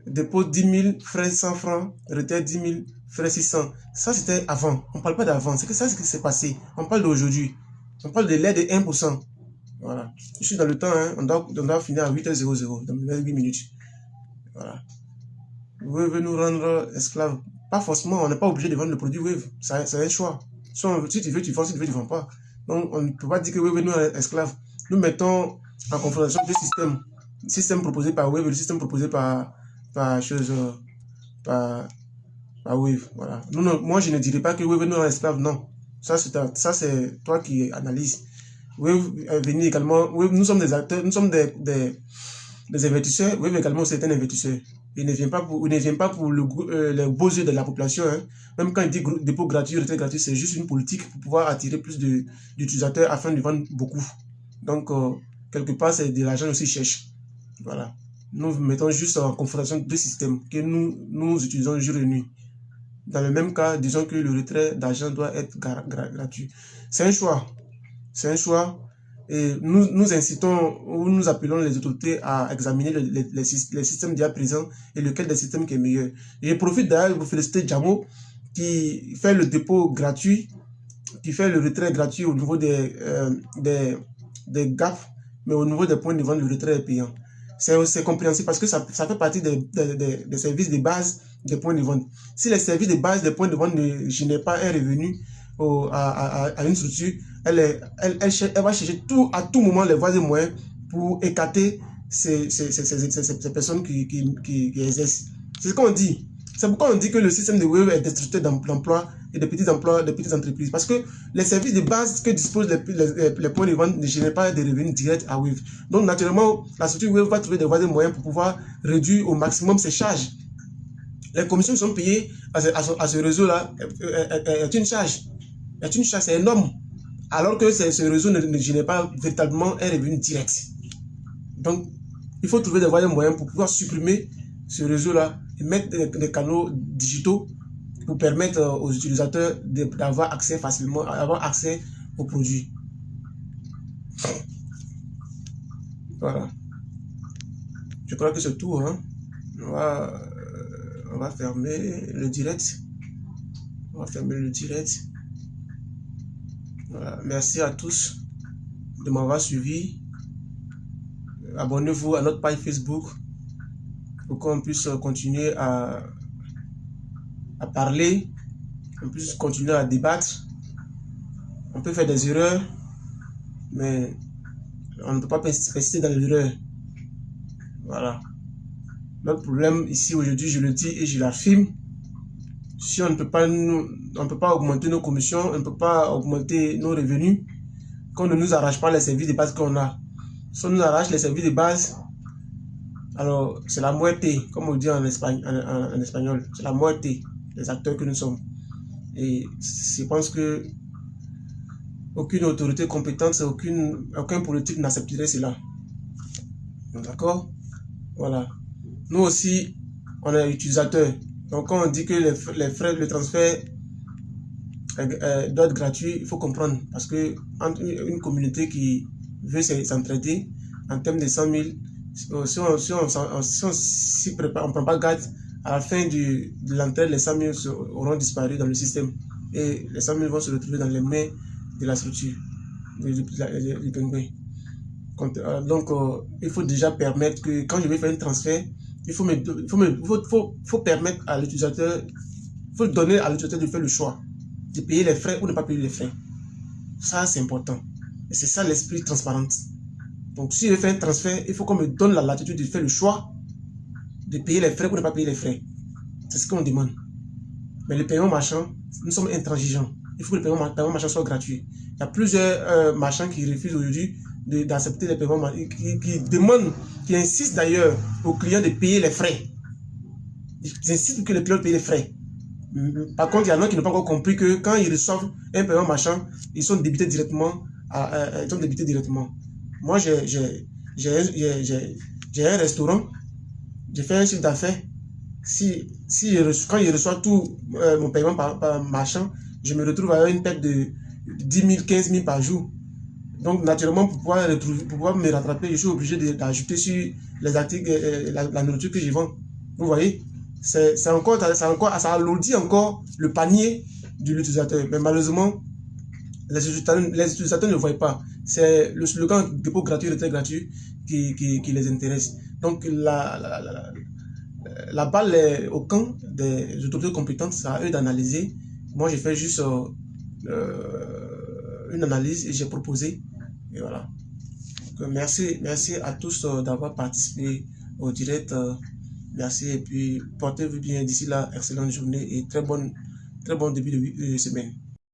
Dépôt 10 000, frais 100 francs, retrait 10 000, frais 600. Ça, c'était avant. On ne parle pas d'avant. C'est que ça, c'est ce qui s'est passé. On parle d'aujourd'hui. On parle de l'aide de 1%. Voilà. Je suis dans le temps. Hein. On doit finir à 8h00, dans 8 minutes. Voilà. Wave veut nous rendre esclaves. Pas forcément. On n'est pas obligé de vendre le produit Wave. C'est un choix. Si tu veux, tu vends. Si tu veux, tu ne vends pas. Donc, on ne peut pas dire que Wave veut nous rendre esclaves. Nous mettons en confrontation deux systèmes. Le système proposé par Wave et le système proposé par Wave. Voilà. Moi, je ne dirais pas que Wave est un esclave, non. Ça, c'est toi qui analyses. Wave est venu également. Wave, nous sommes des acteurs, nous sommes des investisseurs. Wave également, c'est un investisseur. Il ne vient pas pour les beaux yeux de la population. Hein. Même quand il dit dépôt gratuit, retrait gratuit, c'est juste une politique pour pouvoir attirer plus d'utilisateurs afin de vendre beaucoup. Donc, quelque part, c'est de l'argent aussi cherche. Voilà. Nous mettons juste en confrontation deux systèmes que nous utilisons jour et nuit. Dans le même cas, disons que le retrait d'argent doit être gratuit. C'est un choix. C'est un choix. Et nous incitons ou nous appelons les autorités à examiner les systèmes déjà présents et lequel des systèmes qui est meilleur. Et je profite d'ailleurs pour féliciter Jamo qui fait le dépôt gratuit, qui fait le retrait gratuit au niveau des gaps, mais au niveau des points de vente, le retrait est payant. C'est compréhensible parce que ça fait partie des services de base des points de vente. Si les services de base des points de vente ne génèrent pas un revenu à une structure, elle va chercher à tout moment les voies et moyens pour écarter ces personnes qui exercent. C'est ce qu'on dit. C'est pourquoi on dit que le système de Wave est destructeur d'emploi et de petits emplois, de petites entreprises. Parce que les services de base que disposent les points de vente ne génèrent pas de revenus directs à Wave. Donc, naturellement, la structure Wave va trouver des voies et moyens pour pouvoir réduire au maximum ses charges. Les commissions qui sont payées à ce réseau-là est une charge. C'est énorme. Alors que ce réseau ne génère pas véritablement un revenu direct. Donc, il faut trouver des voies et moyens pour pouvoir supprimer ce réseau-là et mettre des canaux digitaux pour permettre aux utilisateurs d'avoir accès facilement, avoir accès aux produits. Voilà. Je crois que c'est tout. Hein. On va fermer le direct. Voilà. Merci à tous de m'avoir suivi. Abonnez-vous à notre page Facebook pour qu'on puisse continuer à parler, qu'on puisse continuer à débattre. On peut faire des erreurs, mais on ne peut pas persister dans l'erreur. Voilà. Notre problème ici aujourd'hui, je le dis et je l'affirme, si on ne peut pas augmenter nos commissions, on ne peut pas augmenter nos revenus, qu'on ne nous arrache pas les services de base qu'on a. Si on nous arrache les services de base, alors c'est la muerte, comme on dit en espagnol, c'est la muerte des acteurs que nous sommes. Et je pense que aucune autorité compétente, aucun politique n'accepterait cela. D'accord? Voilà. Nous aussi, on est utilisateurs. Donc quand on dit que les frais de transfert doivent être gratuits, il faut comprendre. Parce que entre une communauté qui veut s'entraider, en termes de 100 000, si on s'y prépare, on ne prend pas garde, à la fin de l'entrée, les 100 000 auront disparu dans le système. Et les 100 000 vont se retrouver dans les mains de la structure, du pingouin. Donc, il faut déjà permettre que quand je vais faire un transfert, il faut permettre à l'utilisateur, il faut donner à l'utilisateur de faire le choix, de payer les frais ou ne pas payer les frais. Ça, c'est important. Et c'est ça l'esprit transparent. Donc, si je fais un transfert, il faut qu'on me donne la latitude de faire le choix de payer les frais ou ne pas payer les frais. C'est ce qu'on demande. Mais le paiement marchand, nous sommes intransigeants. Il faut que le paiement marchand soit gratuit. Il y a plusieurs marchands qui refusent aujourd'hui d'accepter les paiements marchands, qui demandent, qui insistent d'ailleurs aux clients de payer les frais. Ils insistent pour que les clients payent les frais. Par contre, il y en a qui n'ont pas encore compris que quand ils reçoivent un paiement marchand, ils sont débités directement. Moi, j'ai un restaurant, j'ai fait un chiffre d'affaires Quand je reçois tout mon paiement par marchand, je me retrouve avec une perte de 10 000, 15 000 par jour. Donc, naturellement, pour pouvoir me rattraper, je suis obligé d'ajouter sur les articles, la nourriture que je vends. Vous voyez, ça alourdit encore le panier de l'utilisateur. Mais malheureusement, les utilisateurs ne voient pas. C'est le slogan dépôt gratuit, retrait gratuit qui les intéresse. Donc, la balle est au camp des autorités compétentes, c'est à eux d'analyser. Moi, j'ai fait juste une analyse et j'ai proposé. Et voilà. Donc, merci à tous d'avoir participé au direct. Merci et puis portez-vous bien d'ici là. Excellente journée et très bon début de semaine.